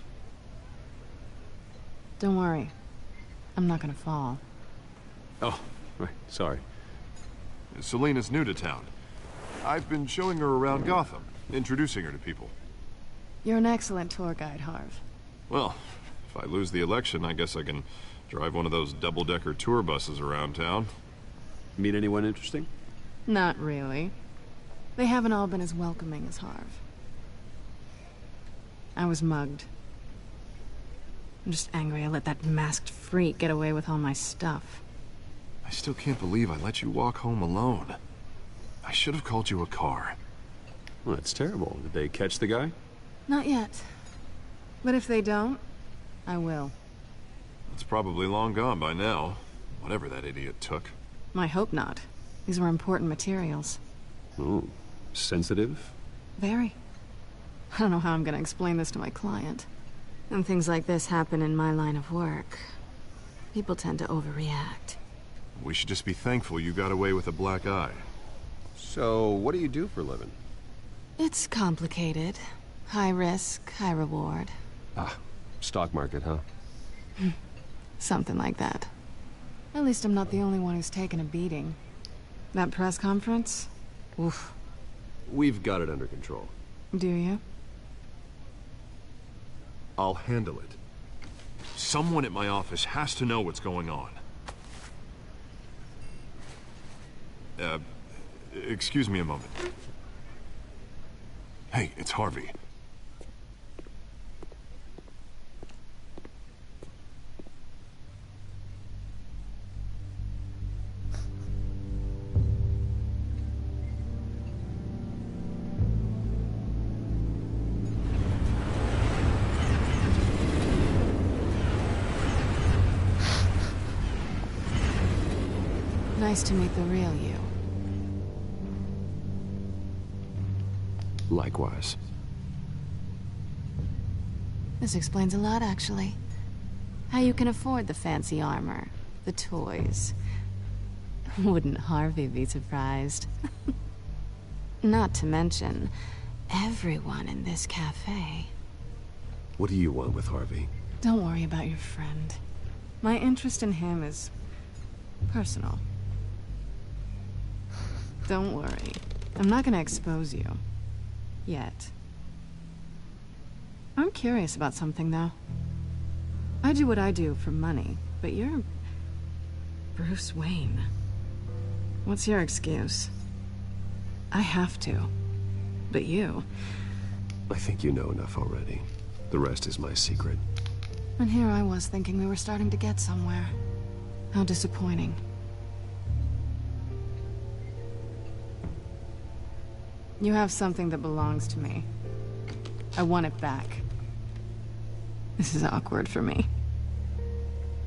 Don't worry. I'm not gonna fall. Oh, right, sorry. Selina's new to town. I've been showing her around Gotham, introducing her to people. You're an excellent tour guide, Harv. Well, if I lose the election, I guess I can drive one of those double-decker tour buses around town. Meet anyone interesting? Not really. They haven't all been as welcoming as Harv. I was mugged. I'm just angry I let that masked freak get away with all my stuff. I still can't believe I let you walk home alone. I should have called you a car. Well, that's terrible. Did they catch the guy? Not yet. But if they don't, I will. It's probably long gone by now. Whatever that idiot took. I hope not. These were important materials. Ooh, sensitive? Very. I don't know how I'm gonna explain this to my client. And things like this happen in my line of work. People tend to overreact. We should just be thankful you got away with a black eye. So, what do you do for a living? It's complicated. High risk, high reward. Ah, stock market, huh? Something like that. At least I'm not the only one who's taken a beating. That press conference? Oof. We've got it under control. Do you? I'll handle it. Someone at my office has to know what's going on. Excuse me a moment. Hey, it's Harvey. Nice to meet the real you. Likewise. This explains a lot, actually. How you can afford the fancy armor, the toys. Wouldn't Harvey be surprised? Not to mention, everyone in this cafe. What do you want with Harvey? Don't worry about your friend. My interest in him is personal. Don't worry. I'm not gonna expose you. Yet. I'm curious about something, though. I do what I do for money, but you're Bruce Wayne. What's your excuse? I have to. But you... I think you know enough already. The rest is my secret. And here I was thinking we were starting to get somewhere. How disappointing. You have something that belongs to me. I want it back. This is awkward for me.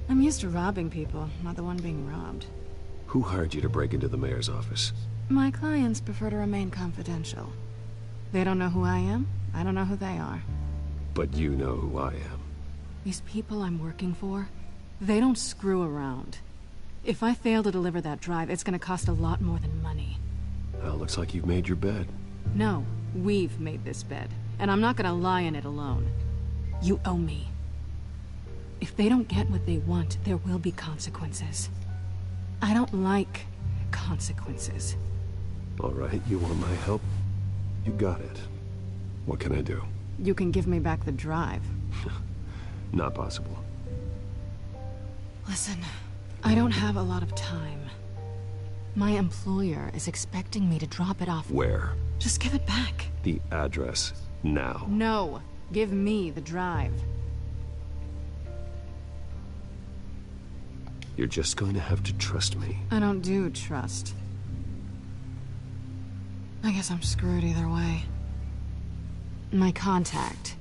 I'm used to robbing people, not the one being robbed. Who hired you to break into the mayor's office? My clients prefer to remain confidential. They don't know who I am, I don't know who they are. But you know who I am. These people I'm working for, they don't screw around. If I fail to deliver that drive, it's gonna cost a lot more than money. Well, looks like you've made your bed. No, we've made this bed, and I'm not gonna lie in it alone. You owe me. If they don't get what they want, there will be consequences. I don't like consequences. All right, you want my help? You got it. What can I do? You can give me back the drive. Not possible. Listen, I don't have a lot of time. My employer is expecting me to drop it off. Where? Just give it back. The address, now. No, give me the drive. You're just going to have to trust me. I don't do trust. I guess I'm screwed either way. My contact,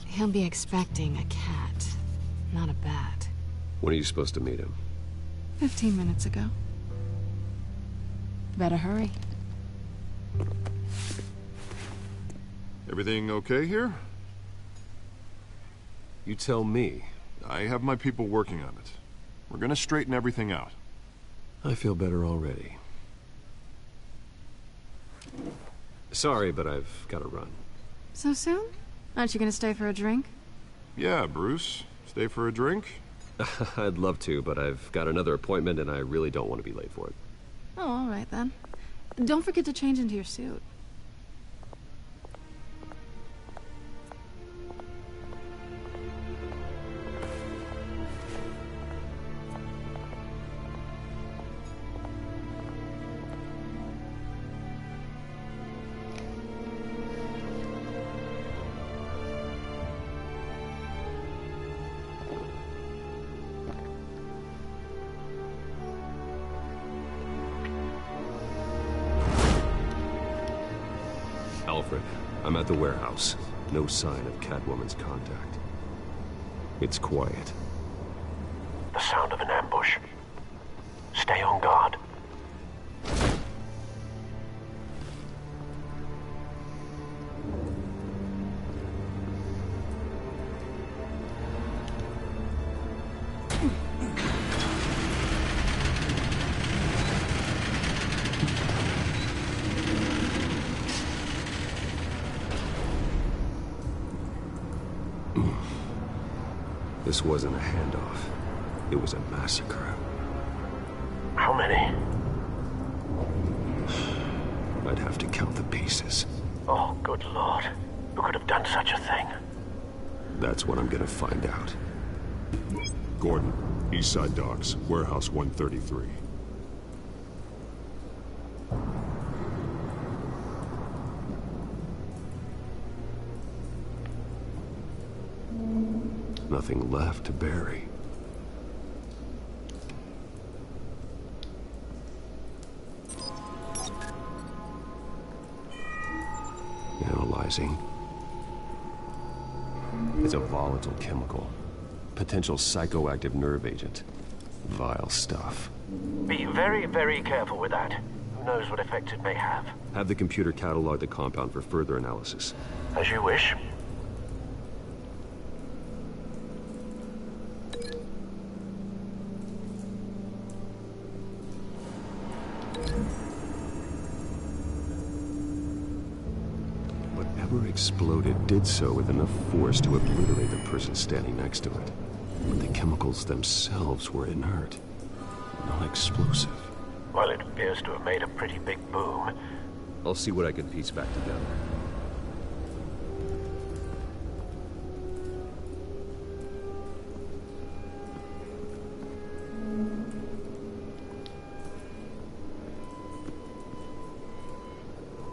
he'll be expecting a cat, not a bat. When are you supposed to meet him? 15 minutes ago. Better hurry. Everything okay here? You tell me. I have my people working on it. We're gonna straighten everything out. I feel better already. Sorry, but I've got to run. So soon? Aren't you gonna stay for a drink? Yeah, Bruce. Stay for a drink? I'd love to, but I've got another appointment and I really don't want to be late for it. Oh, all right then. Don't forget to change into your suit. Alfred, I'm at the warehouse. No sign of Catwoman's contact. It's quiet. The sound of an ambush. Stay on guard. This wasn't a handoff. It was a massacre. How many? I'd have to count the pieces. Oh, good lord. Who could have done such a thing? That's what I'm gonna find out. Gordon, Eastside Docks, Warehouse 133. Nothing left to bury. Analyzing. It's a volatile chemical. Potential psychoactive nerve agent. Vile stuff. Be very, very careful with that. Who knows what effects it may have. Have the computer catalog the compound for further analysis. As you wish. Whatever exploded did so with enough force to obliterate the person standing next to it. But the chemicals themselves were inert, non-explosive. Well, it appears to have made a pretty big boom. I'll see what I can piece back together.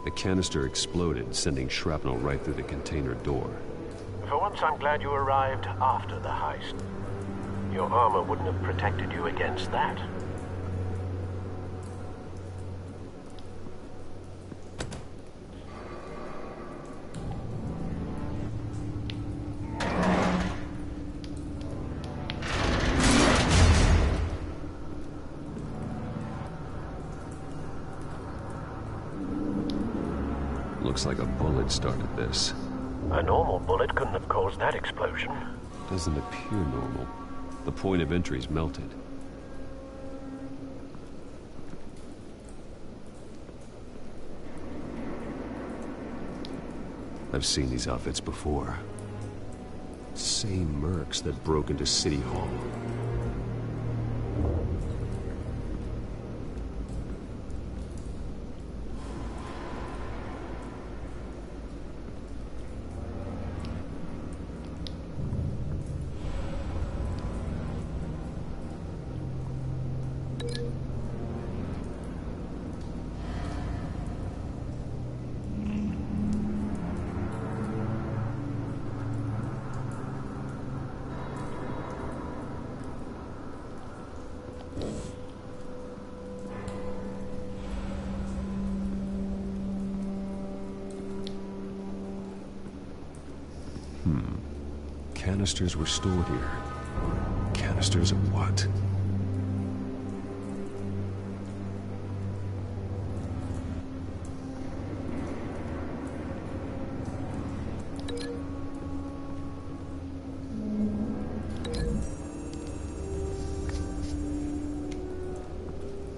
The canister exploded, sending shrapnel right through the container door. For once, I'm glad you arrived after the heist. Your armor wouldn't have protected you against that. Looks like a bullet started this. A normal bullet couldn't have caused that explosion. Doesn't appear normal. The point of entry's melted. I've seen these outfits before. Same mercs that broke into City Hall. Canisters were stored here. Canisters of what?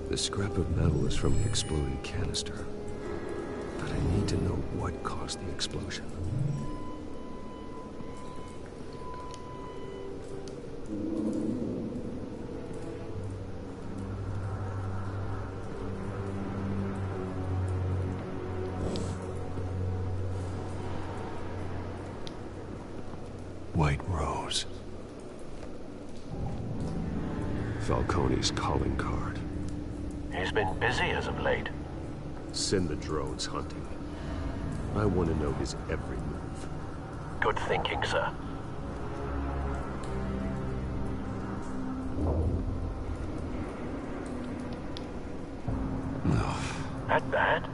The scrap of metal is from the exploding canister. But I need to know what caused the explosion. White Rose. Falcone's calling card. He's been busy as of late. Send the drones hunting. I want to know his every move. Good thinking, sir. No. That bad?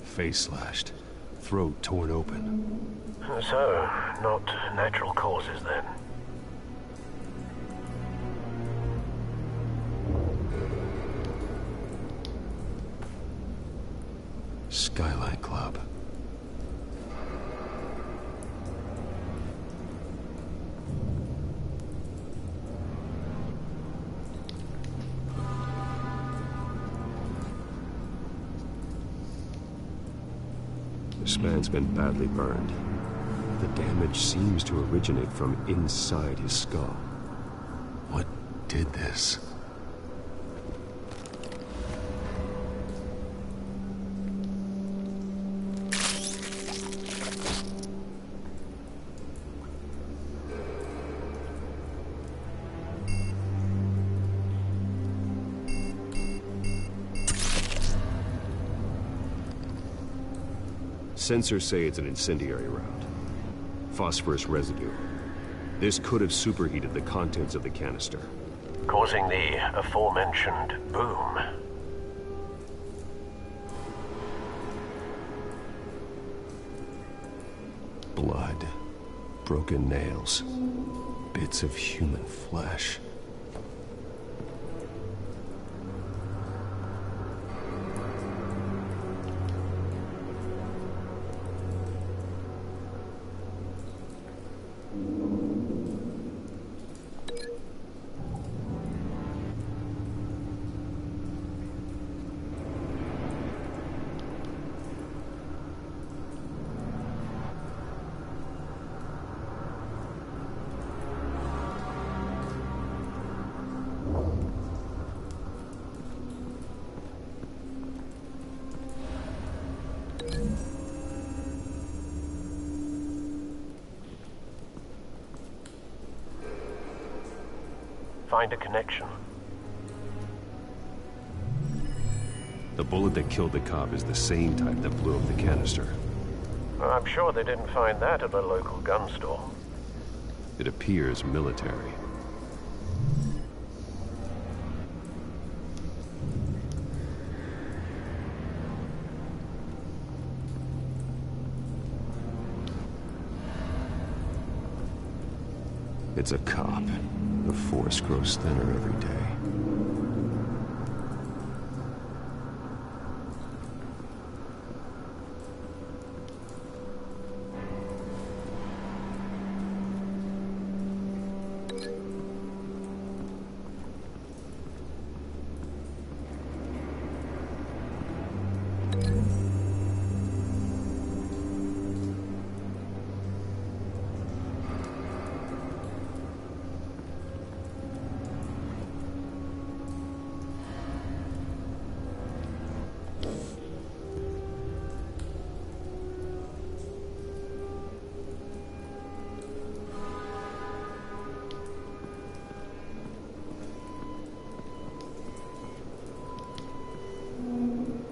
Face slashed. Throat torn open. So, not natural causes then. Skyline Club. This man's been badly burned. The damage seems to originate from inside his skull. What did this? Sensors say it's an incendiary round. Phosphorus residue. This could have superheated the contents of the canister, causing the aforementioned boom. Blood, broken nails, bits of human flesh. Find a connection. The bullet that killed the cop is the same type that blew up the canister. I'm sure they didn't find that at a local gun store. It appears military. It's a cop. The force grows thinner every day.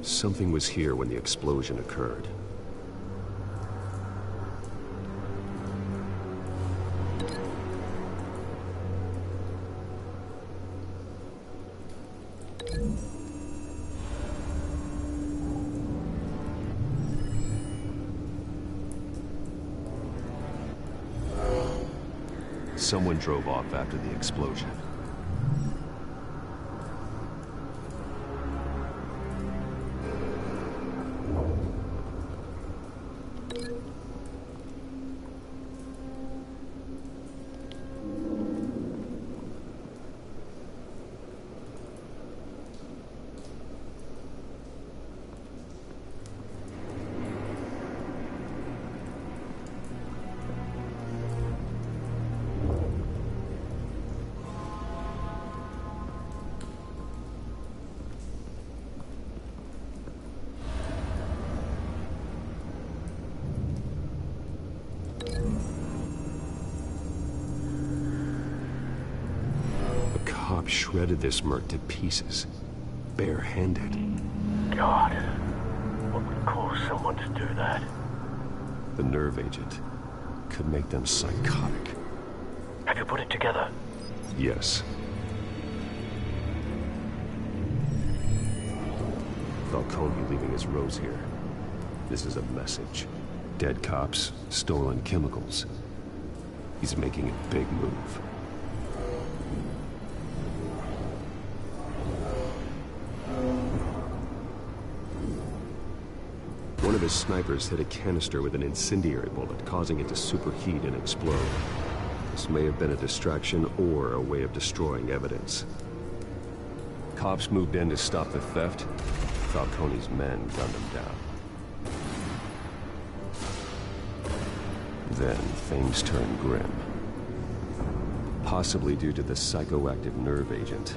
Something was here when the explosion occurred. Someone drove off after the explosion. Shredded this merc to pieces, barehanded. God, what would cause someone to do that? The nerve agent could make them psychotic. Have you put it together? Yes. Falcone leaving his rose here. This is a message. Dead cops, stolen chemicals. He's making a big move. One of his snipers hit a canister with an incendiary bullet, causing it to superheat and explode. This may have been a distraction or a way of destroying evidence. Cops moved in to stop the theft. Falcone's men gunned them down. Then things turn grim. Possibly due to the psychoactive nerve agent.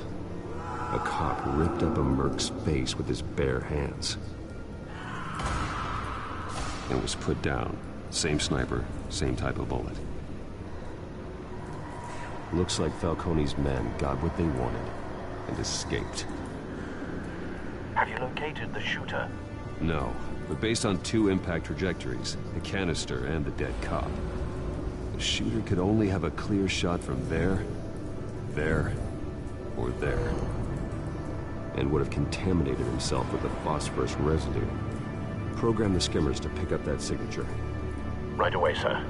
A cop ripped up a merc's face with his bare hands. It was put down. Same sniper, same type of bullet. Looks like Falcone's men got what they wanted and escaped. Have you located the shooter? No, but based on 2 impact trajectories, the canister and the dead cop, the shooter could only have a clear shot from there, or there, and would have contaminated himself with the phosphorus residue. Program the skimmers to pick up that signature. Right away, sir.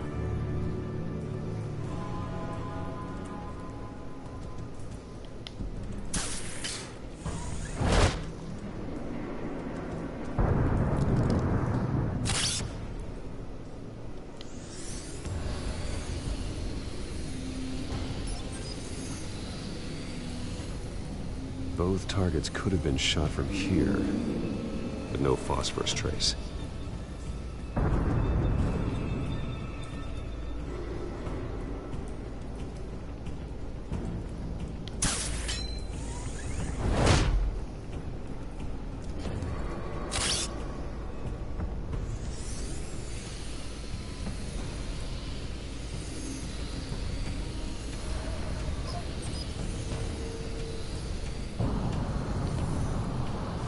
Both targets could have been shot from here, but no phosphorus trace.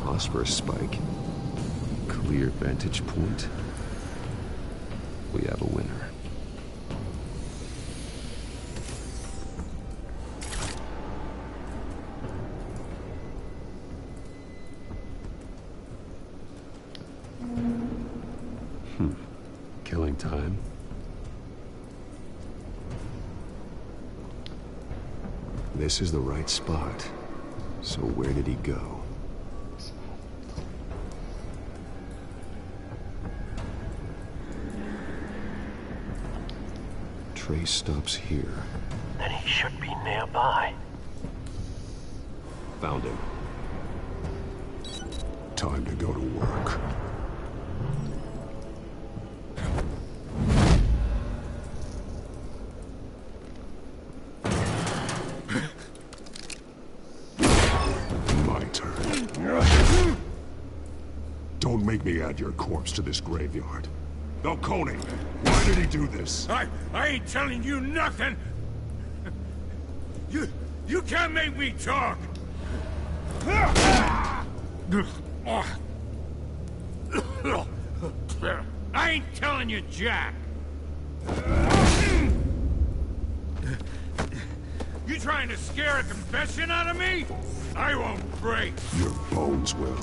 Phosphorus spike. Clear vantage point. We have a winner. Killing time. This is the right spot. So where did he go? Trace stops here. Then he should be nearby. Found him. Time to go to work. My turn. Don't make me add your corpse to this graveyard. Falcone, why did he do this? I ain't telling you nothing! You can't make me talk! I ain't telling you jack! You trying to scare a confession out of me? I won't break! Your bones will.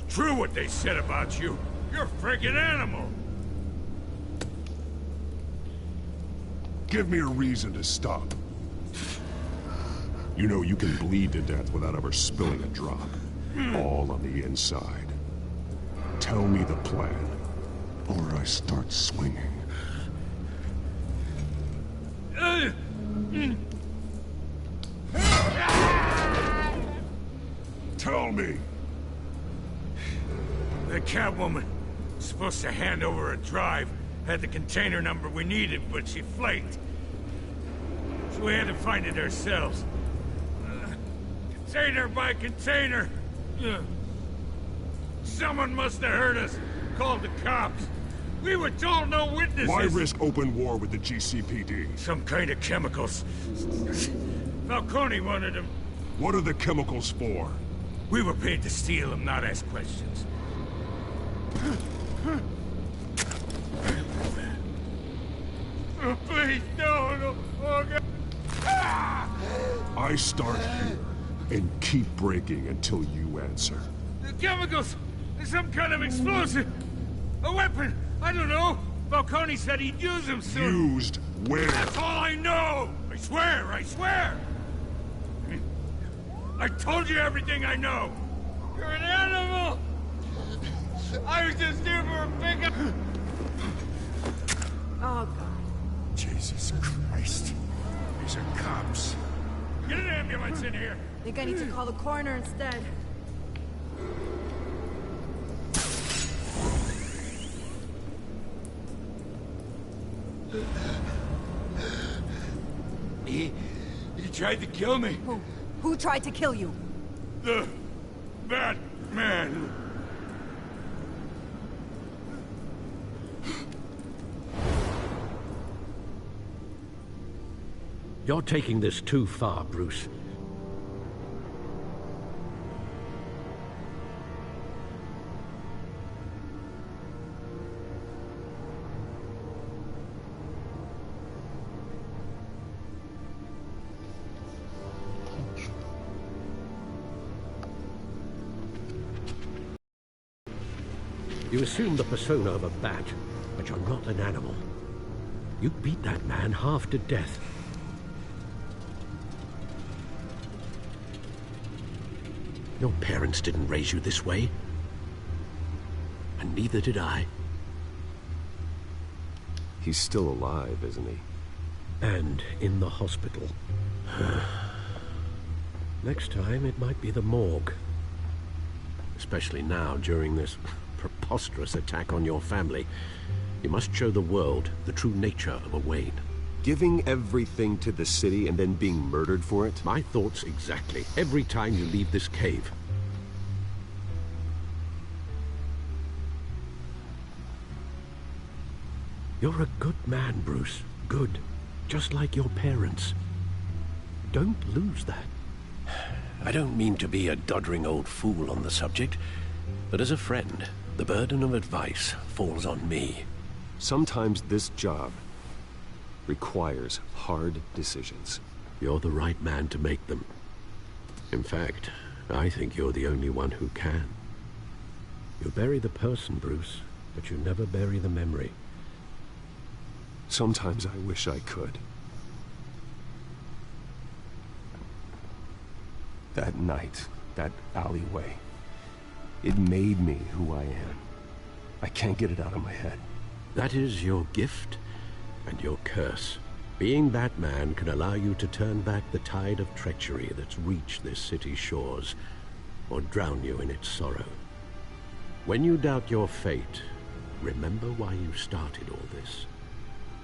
True what they said about you. You're a friggin' animal. Give me a reason to stop. You know you can bleed to death without ever spilling a drop. All on the inside. Tell me the plan, or I start swinging. Tell me! The Catwoman was supposed to hand over a drive, had the container number we needed, but she flaked. So we had to find it ourselves. Container by container. Someone must have heard us, called the cops. We were told no witnesses. Why risk open war with the GCPD? Some kind of chemicals. Falcone wanted them. What are the chemicals for? We were paid to steal them, not ask questions. Oh, please, no. Oh, God. I start here and keep breaking until you answer. The chemicals! Some kind of explosive! A weapon! I don't know! Falcone said he'd use them soon! Used where? That's all I know! I swear! I told you everything I know! You're an animal! I was just here for a pickup! Oh, God. Jesus Christ. These are cops. Get an ambulance in here! Think I need to call the coroner instead. He tried to kill me. Who tried to kill you? The Batman. You're taking this too far, Bruce. You assume the persona of a bat, but you're not an animal. You beat that man half to death. Your parents didn't raise you this way. And neither did I. He's still alive, isn't he? And in the hospital. Next time, it might be the morgue. Especially now, during this preposterous attack on your family. You must show the world the true nature of a Wayne. Giving everything to the city and then being murdered for it? My thoughts exactly. Every time you leave this cave. You're a good man, Bruce. Good. Just like your parents. Don't lose that. I don't mean to be a doddering old fool on the subject, but as a friend, the burden of advice falls on me. Sometimes this job requires hard decisions. You're the right man to make them. In fact, I think you're the only one who can. You bury the person, Bruce, but you never bury the memory. Sometimes I wish I could. That night, that alleyway, it made me who I am. I can't get it out of my head. That is your gift and your curse. Being Batman can allow you to turn back the tide of treachery that's reached this city's shores, or drown you in its sorrow. When you doubt your fate, remember why you started all this.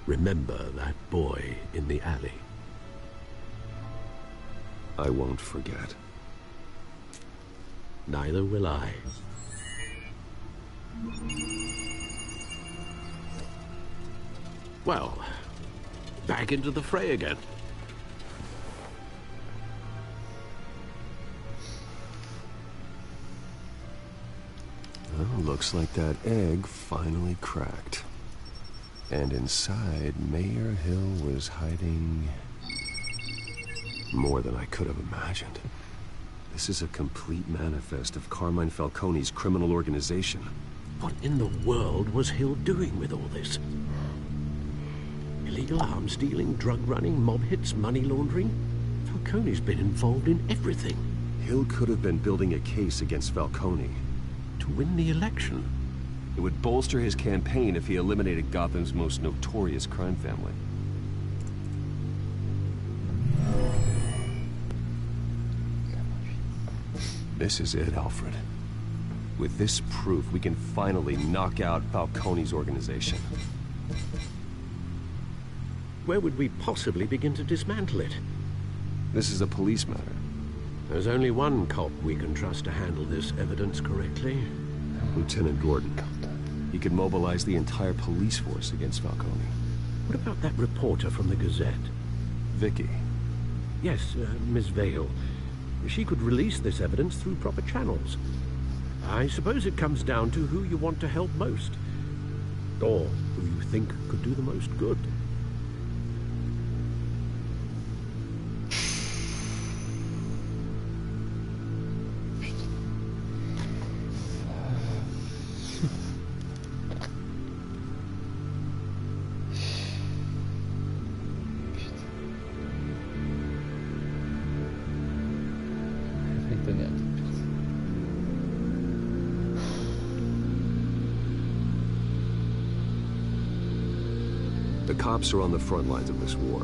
Remember that boy in the alley. I won't forget. Neither will I. Well, back into the fray again. Well, looks like that egg finally cracked. And inside, Mayor Hill was hiding more than I could have imagined. This is a complete manifest of Carmine Falcone's criminal organization. What in the world was Hill doing with all this? Illegal arms dealing, drug running, mob hits, money laundering? Falcone's been involved in everything. Hill could have been building a case against Falcone. To win the election? It would bolster his campaign if he eliminated Gotham's most notorious crime family. This is it, Alfred. With this proof, we can finally knock out Falcone's organization. Where would we possibly begin to dismantle it? This is a police matter. There's only one cop we can trust to handle this evidence correctly. Lieutenant Gordon. He could mobilize the entire police force against Falcone. What about that reporter from the Gazette? Vicky. Yes, Miss Vale. She could release this evidence through proper channels. I suppose it comes down to who you want to help most. Or who you think could do the most good. The cops are on the front lines of this war.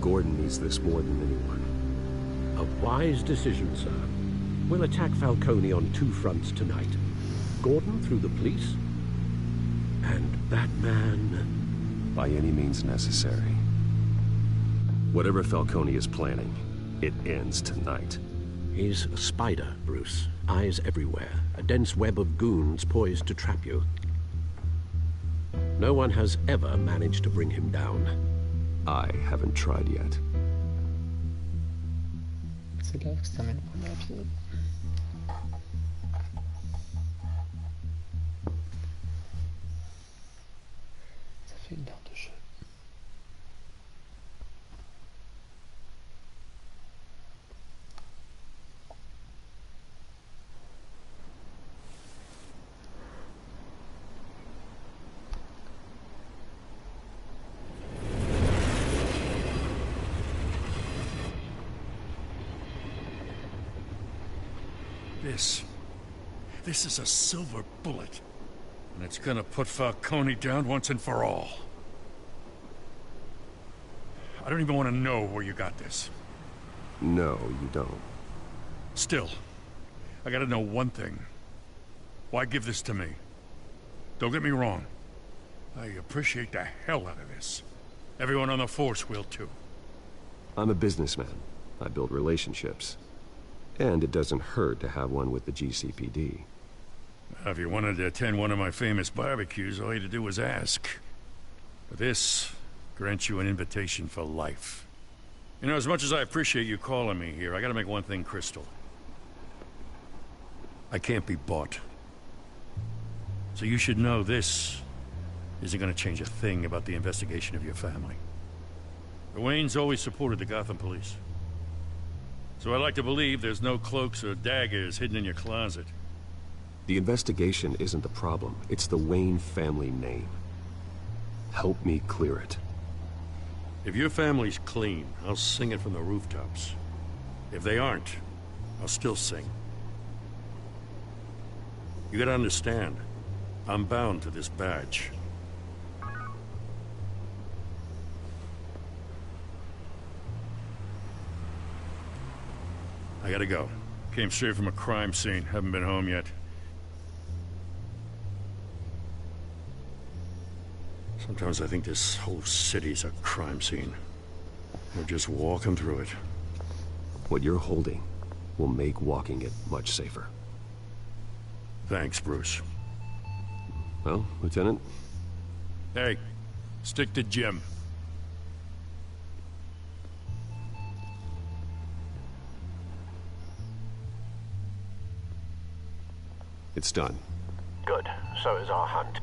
Gordon needs this more than anyone. A wise decision, sir. We'll attack Falcone on 2 fronts tonight. Gordon through the police, and Batman... by any means necessary. Whatever Falcone is planning, it ends tonight. He's a spider, Bruce. Eyes everywhere. A dense web of goons poised to trap you. No one has ever managed to bring him down. I haven't tried yet. C'est là que se termine le premier épisode. Ça fait 1 heure de jeu. This is a silver bullet. And it's gonna put Falcone down once and for all. I don't even want to know where you got this. No, you don't. Still, I gotta know one thing. Why give this to me? Don't get me wrong. I appreciate the hell out of this. Everyone on the force will too. I'm a businessman. I build relationships. And it doesn't hurt to have one with the GCPD. If you wanted to attend one of my famous barbecues, all you had to do was ask. But this grants you an invitation for life. You know, as much as I appreciate you calling me here, I gotta make one thing crystal. I can't be bought. So you should know this isn't gonna change a thing about the investigation of your family. The Waynes always supported the Gotham police. So I like to believe there's no cloaks or daggers hidden in your closet. The investigation isn't the problem. It's the Wayne family name. Help me clear it. If your family's clean, I'll sing it from the rooftops. If they aren't, I'll still sing. You gotta understand, I'm bound to this badge. I gotta go. Came straight from a crime scene. Haven't been home yet. Sometimes I think this whole city's a crime scene. We're just walking through it. What you're holding will make walking it much safer. Thanks, Bruce. Well, Lieutenant? Hey, stick to Jim. It's done. Good. So is our hunt.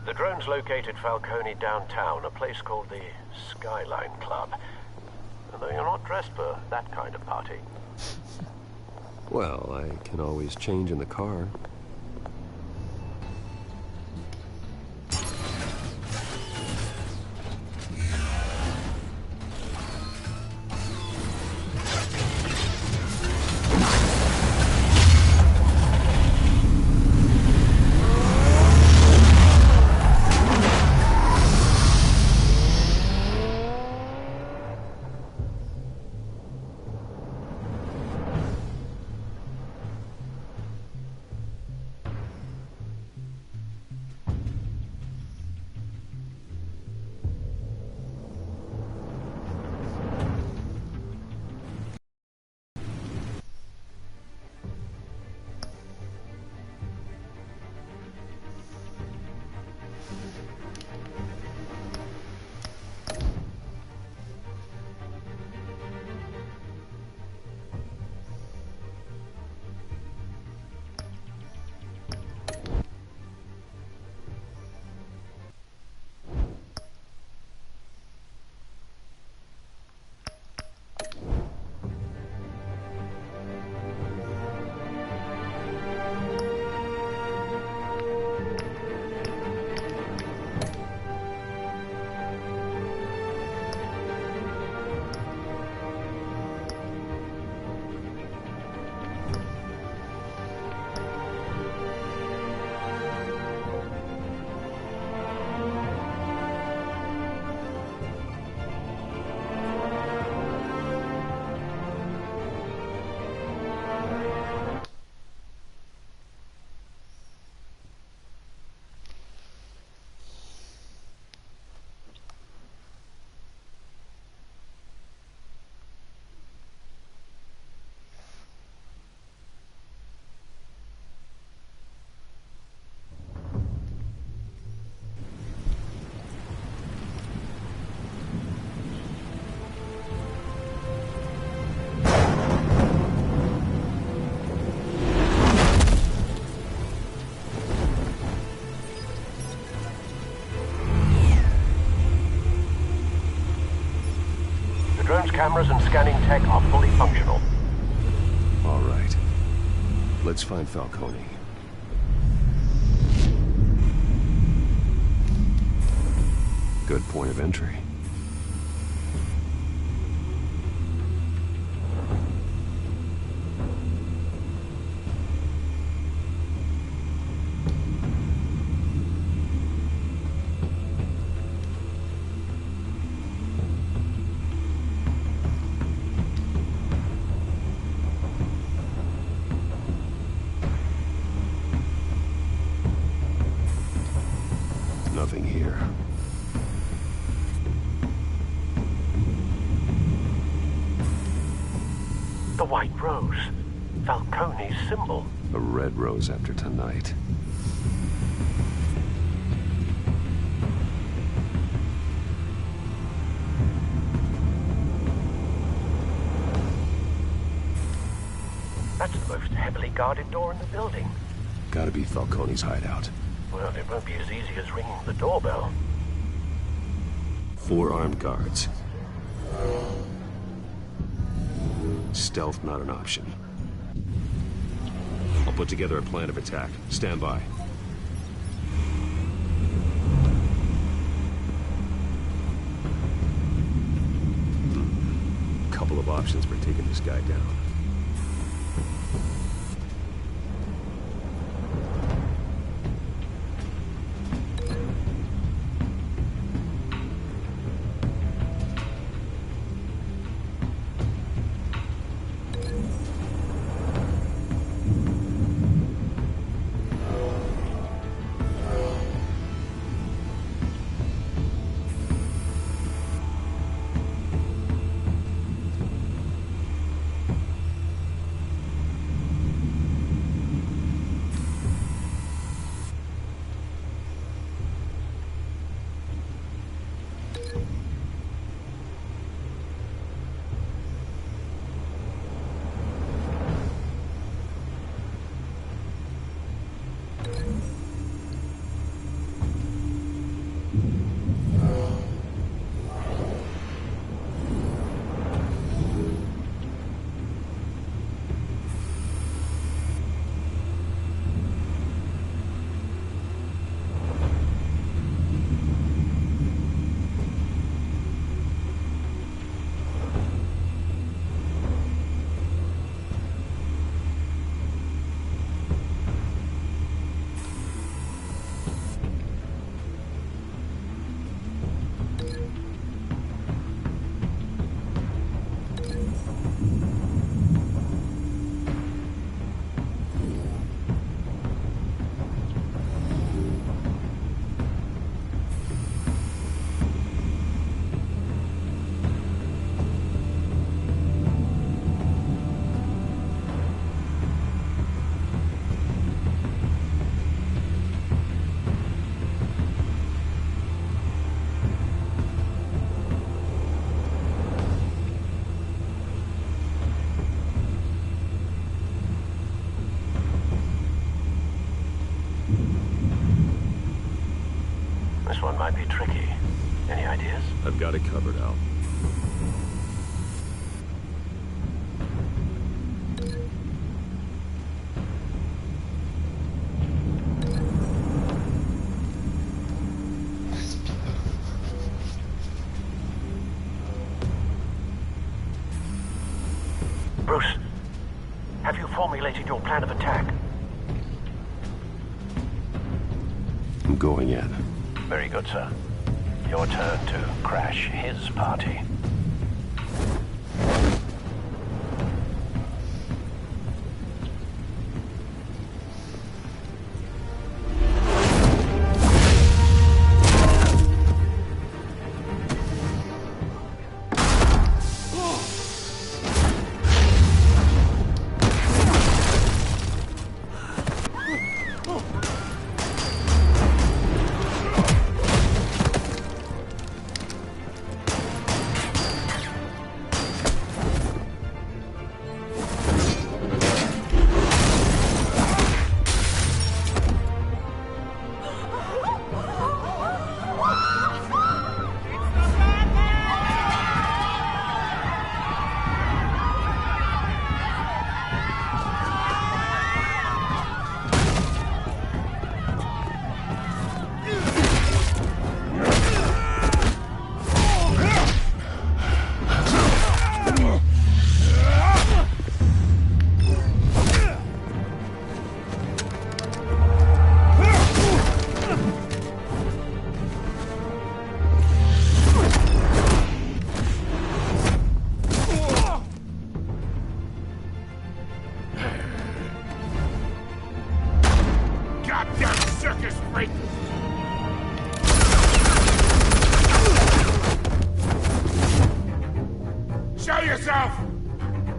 The drone's located Falcone downtown, a place called the Skyline Club. Although you're not dressed for that kind of party. Well, I can always change in the car. scanning tech are fully functional. All right. Let's find Falcone. Good point of entry. Nothing here. The white rose. Falcone's symbol. A red rose after tonight. That's the most heavily guarded door in the building. Gotta be Falcone's hideout. Well, it won't be as easy as ringing the doorbell. 4 armed guards. Stealth not an option. I'll put together a plan of attack. Stand by. Couple of options for taking this guy down. This one might be tricky. Any ideas? I've got it covered, Al. Bruce, have you formulated your plan of attack? I'm going in. Very good, sir. Your turn to crash his party. Goddamn circus freak! Show yourself!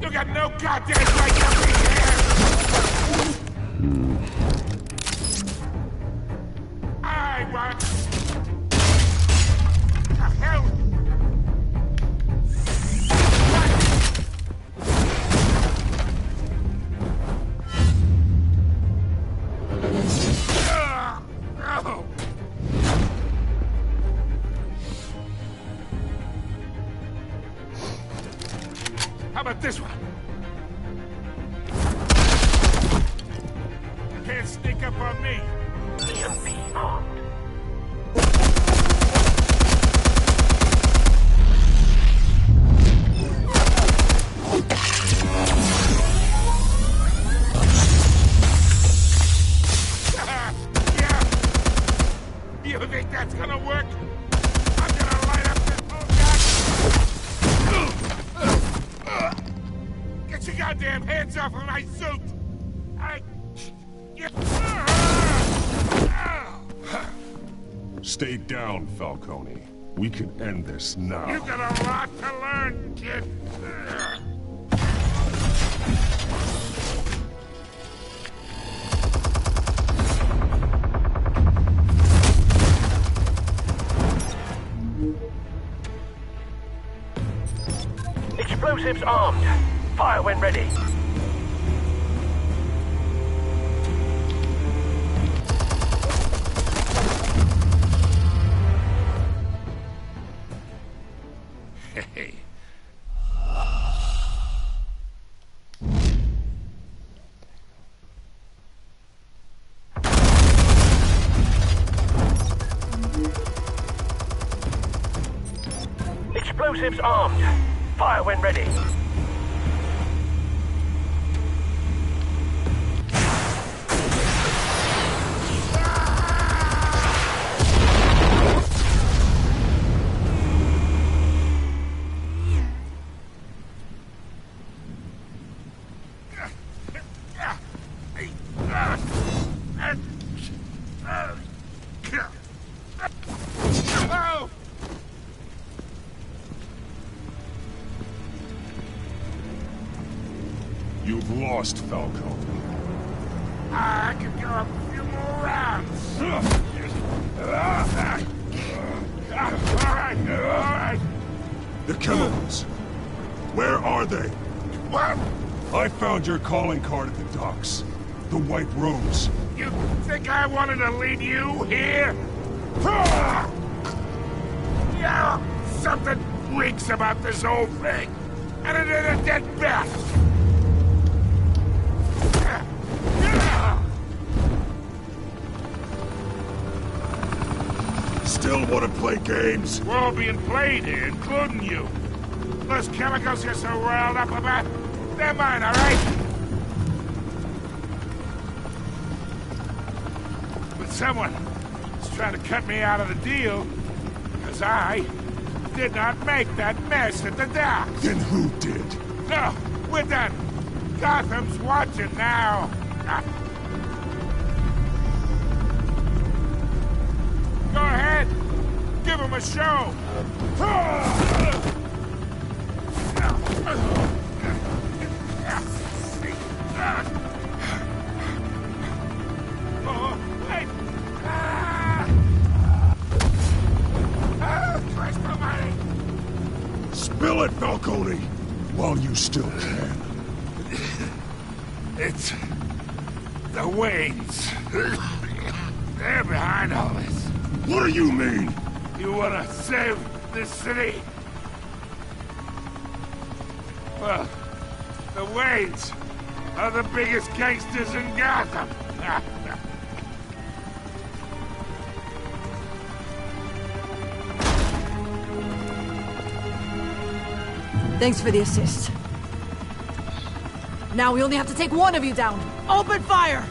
You got no goddamn right to be here! I want... The hell? How about this one? Can't sneak up on me. EMP armed. Yeah. You think that's gonna work? I'm gonna light up this whole guy. Get your goddamn hands off of my suit! Stay down, Falcone. We can end this now. You got a lot to learn, kid. Explosives armed. Fire when ready. Hey. Explosives armed. Fire when ready. You've lost, Falcone. I could go a few more rounds. All right. The chemicals. Where are they? What? I found your calling card at the docks. The White Rose. You think I wanted to leave you here? Yeah, something reeks about this whole thing. And it ain't a dead bat. Still want to play games? We're all being played here, including you. Those chemicals you're so riled up about, they're mine, all right? But someone is trying to cut me out of the deal, because I did not make that mess at the dock. Then who did? No, we're done. Gotham's watching now. Go ahead. Give him a show. Oh, wait. Christ almighty. Spill it, Falcone, while you still can. It's the Waynes. They're behind all this. What do you mean? You wanna save this city? Well, the Waynes are the biggest gangsters in Gotham. Thanks for the assist. Now we only have to take one of you down. Open fire!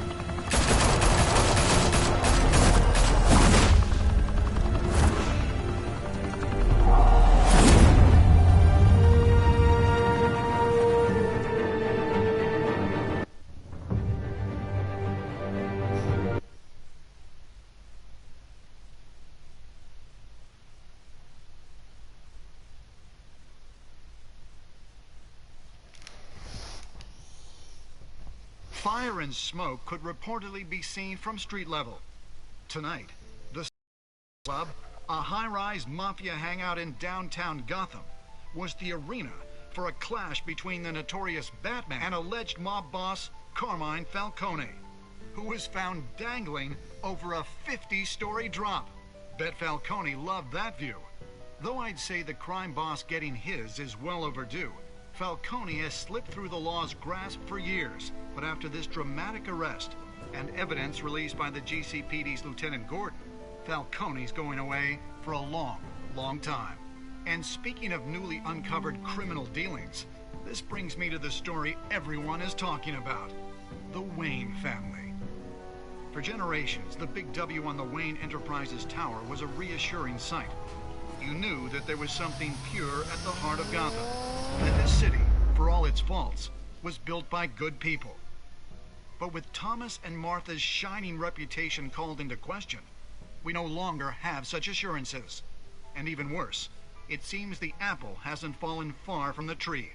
Fire and smoke could reportedly be seen from street level. Tonight, the club, a high-rise mafia hangout in downtown Gotham, was the arena for a clash between the notorious Batman and alleged mob boss Carmine Falcone, who was found dangling over a 50-story drop. Bet Falcone loved that view. Though I'd say the crime boss getting his is well overdue, Falcone has slipped through the law's grasp for years, but after this dramatic arrest and evidence released by the GCPD's Lieutenant Gordon, Falcone's going away for a long, long time. And speaking of newly uncovered criminal dealings, this brings me to the story everyone is talking about: the Wayne family. For generations, the big W on the Wayne Enterprises Tower was a reassuring sight. You knew that there was something pure at the heart of Gotham, that this city, for all its faults, was built by good people. But with Thomas and Martha's shining reputation called into question, we no longer have such assurances. And even worse, it seems the apple hasn't fallen far from the tree.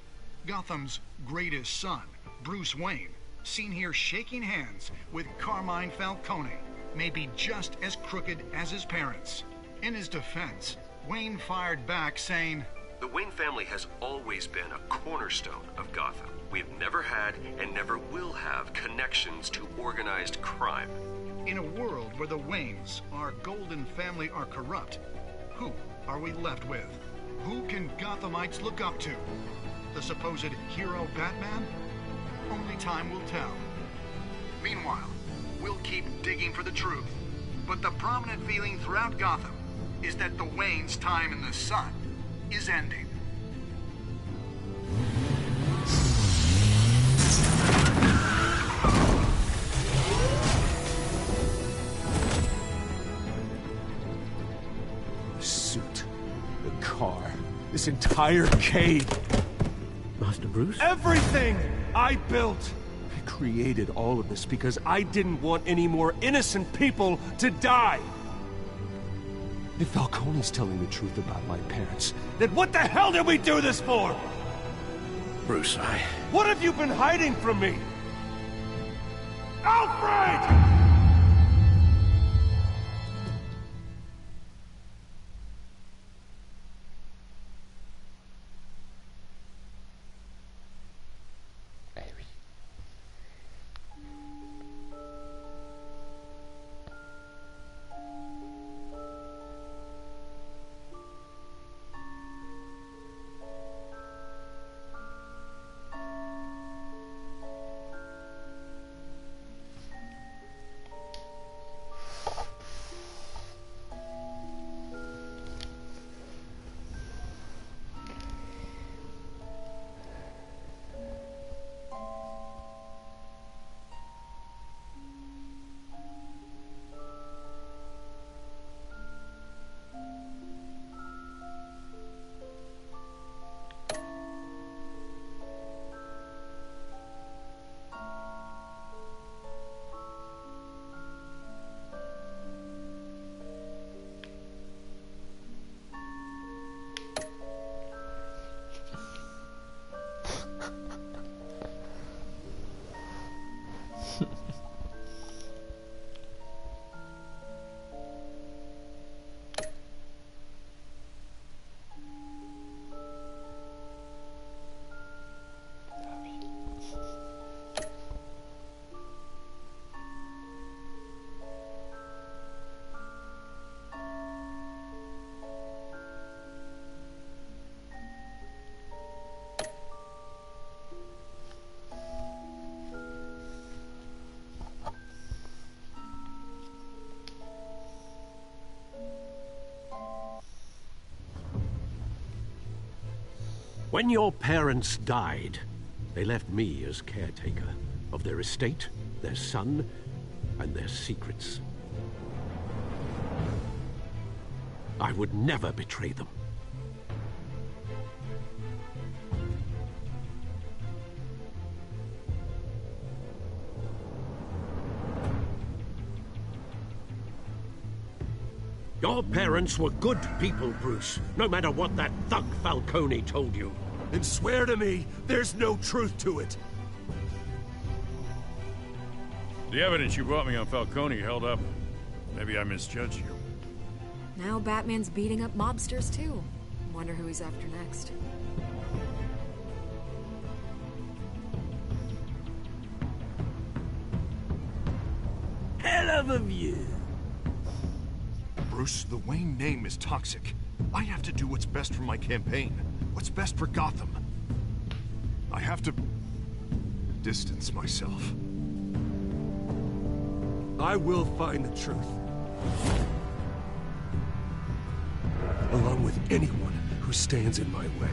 Gotham's greatest son, Bruce Wayne, seen here shaking hands with Carmine Falcone, may be just as crooked as his parents. In his defense, Wayne fired back saying, "The Wayne family has always been a cornerstone of Gotham. We have never had and never will have connections to organized crime." In a world where the Waynes, our golden family, are corrupt, who are we left with? Who can Gothamites look up to? The supposed hero Batman? Only time will tell. Meanwhile, we'll keep digging for the truth. But the prominent feeling throughout Gotham is that the Waynes' time in the sun is ending. The suit, the car, this entire cave. Master Bruce? Everything I built! I created all of this because I didn't want any more innocent people to die! If Falcone's telling the truth about my parents, then what the hell did we do this for? Bruce, What have you been hiding from me? Alfred! When your parents died, they left me as caretaker of their estate, their son, and their secrets. I would never betray them. Your parents were good people, Bruce, no matter what that thug Falcone told you. Then swear to me there's no truth to it. The evidence you brought me on Falcone held up. Maybe I misjudged you. Now Batman's beating up mobsters, too. Wonder who he's after next. Hell of a view. Bruce, the Wayne name is toxic. I have to do what's best for my campaign. What's best for Gotham. I have to distance myself. I will find the truth. Along with anyone who stands in my way.